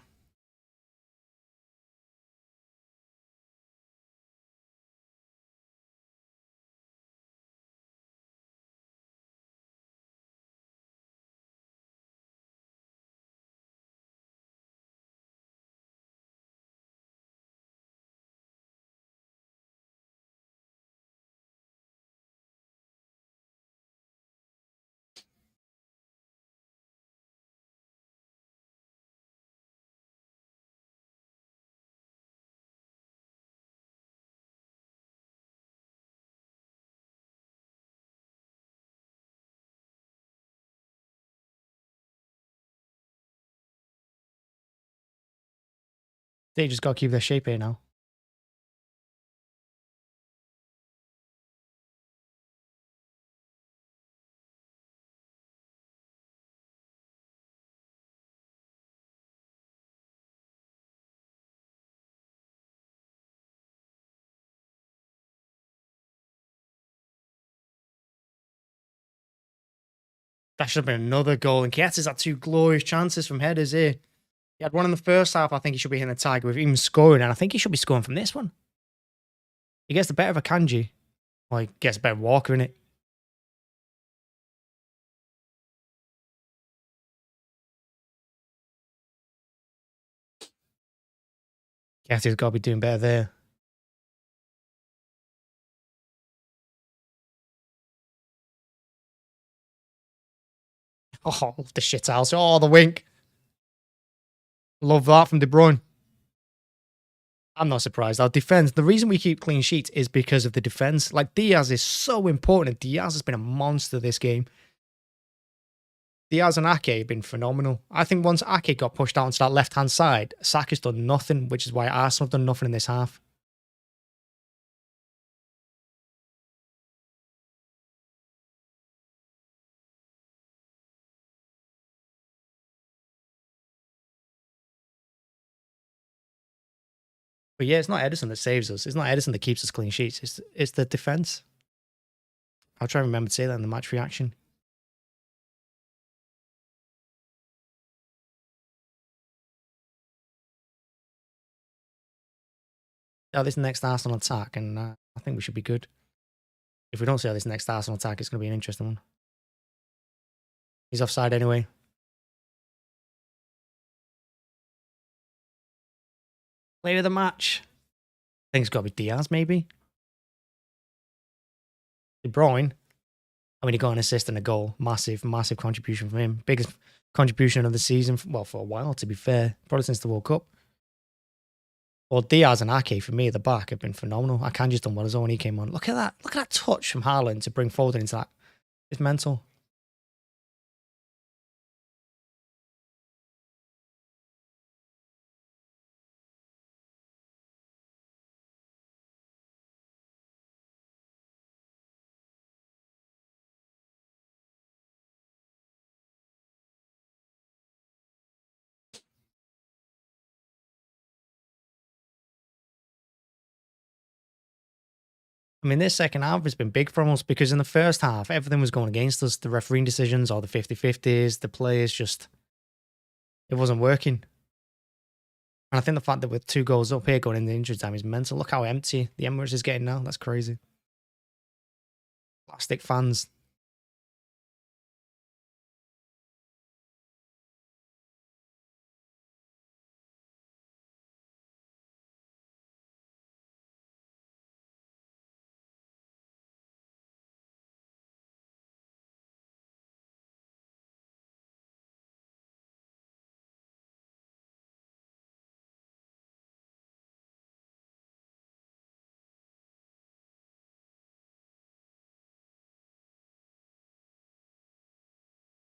They just got to keep their shape here now. That should have been another goal. And Nketiah's had two glorious chances from headers here. He had one in the first half. I think he should be hitting the target with even scoring. And I think he should be scoring from this one. He gets the better of Akanji. Well, he gets a better Walker in it. Nketiah's got to be doing better there. Oh, the shit house. Oh, the wink. Love that from De Bruyne. I'm not surprised. Our defense, the reason we keep clean sheets is because of the defense. Like, Diaz is so important. Diaz has been a monster this game. Diaz and Ake have been phenomenal. I think once Ake got pushed out onto that left-hand side, Saka's done nothing, which is why Arsenal have done nothing in this half. But yeah, it's not Ederson that saves us. It's not Ederson that keeps us clean sheets. It's the defense. I'll try and remember to say that in the match reaction. This next Arsenal attack, and I think we should be good. If we don't see how this next Arsenal attack, it's going to be an interesting one. He's offside anyway. Player of the match. I think it's got to be Diaz, maybe. De Bruyne. I mean, he got an assist and a goal. Massive, massive contribution from him. Biggest contribution of the season, well, for a while, to be fair. Probably since the World Cup. Well, Diaz and Ake, for me, at the back, have been phenomenal. Akanji's done well as well when he came on. Look at that. Look at that touch from Haaland to bring Foden into that. It's mental. I mean, this second half has been big for us because in the first half, everything was going against us. The refereeing decisions, all the 50-50s, the players just, it wasn't working. And I think the fact that we're 2 goals up here going into injury time is mental. Look how empty the Emirates is getting now. That's crazy. Plastic fans.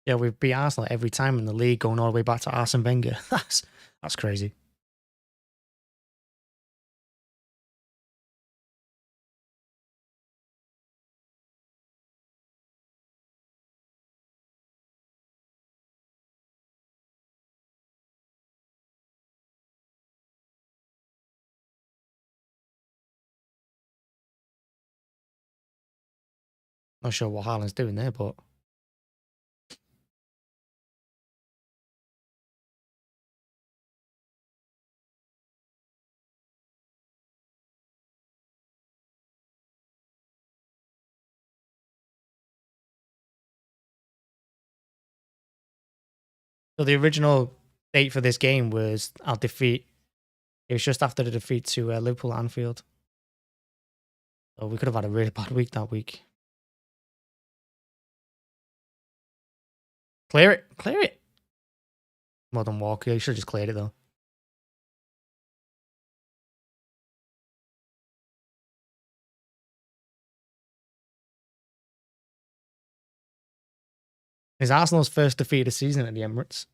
Yeah, we've beat Arsenal every time in the league, going all the way back to Arsene Wenger. That's crazy. Not sure what Haaland's doing there, but so the original date for this game was our defeat. It was just after the defeat to Liverpool at Anfield. So we could have had a really bad week that week. Clear it. Clear it. Well done, Walker. You should have just cleared it, though. It's Arsenal's first defeat of the season at the Emirates.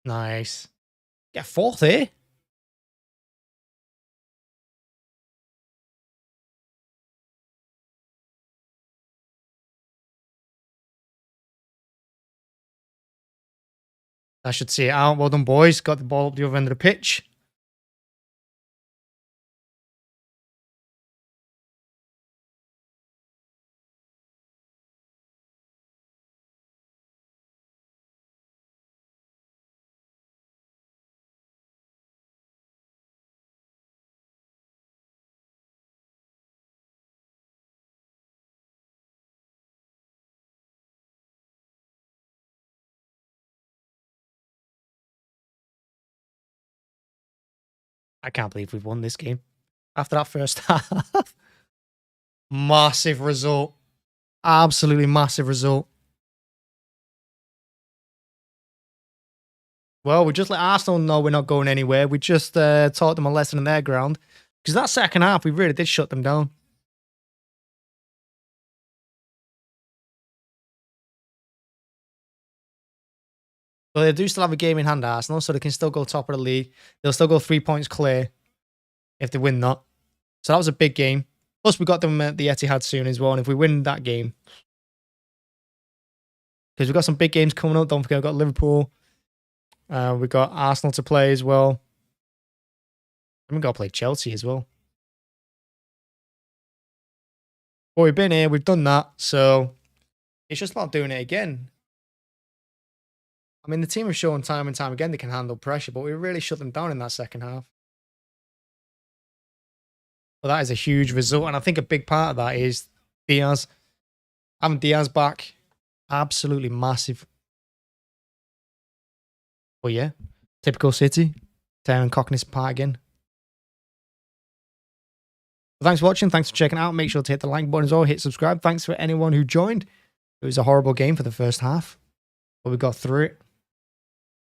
Nice. Get fourth here. I should see it out. Well done, boys. Got the ball up the other end of the pitch. I can't believe we've won this game. After that first half. Massive result. Absolutely massive result. Well, we just let Arsenal know we're not going anywhere. We just taught them a lesson in their ground. Because that second half, we really did shut them down. But they do still have a game in hand, Arsenal, so they can still go top of the league. They'll still go 3 points clear if they win that. So that was a big game. Plus, we got them at the Etihad soon as well. And if we win that game, because we've got some big games coming up. Don't forget, we've got Liverpool. We've got Arsenal to play as well. And we've got to play Chelsea as well. Well, we've been here. We've done that. So it's just about doing it again. I mean, the team have shown time and time again they can handle pressure, but we really shut them down in that second half. Well, that is a huge result, and I think a big part of that is Diaz. Having Diaz back, absolutely massive. But yeah, typical City, tearing Cockney's apart again. Well, thanks for watching, thanks for checking out. Make sure to hit the like button as well, hit subscribe. Thanks for anyone who joined. It was a horrible game for the first half, but we got through it.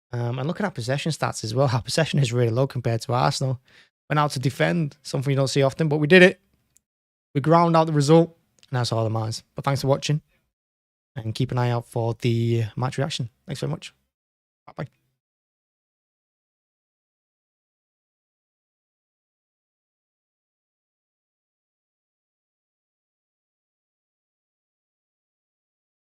And look at our possession stats as well. Our possession is really low compared to Arsenal. Went out to defend, something you don't see often, but we did it. We ground out the result, and that's all that matters. But thanks for watching, and keep an eye out for the match reaction. Thanks very much. Bye-bye.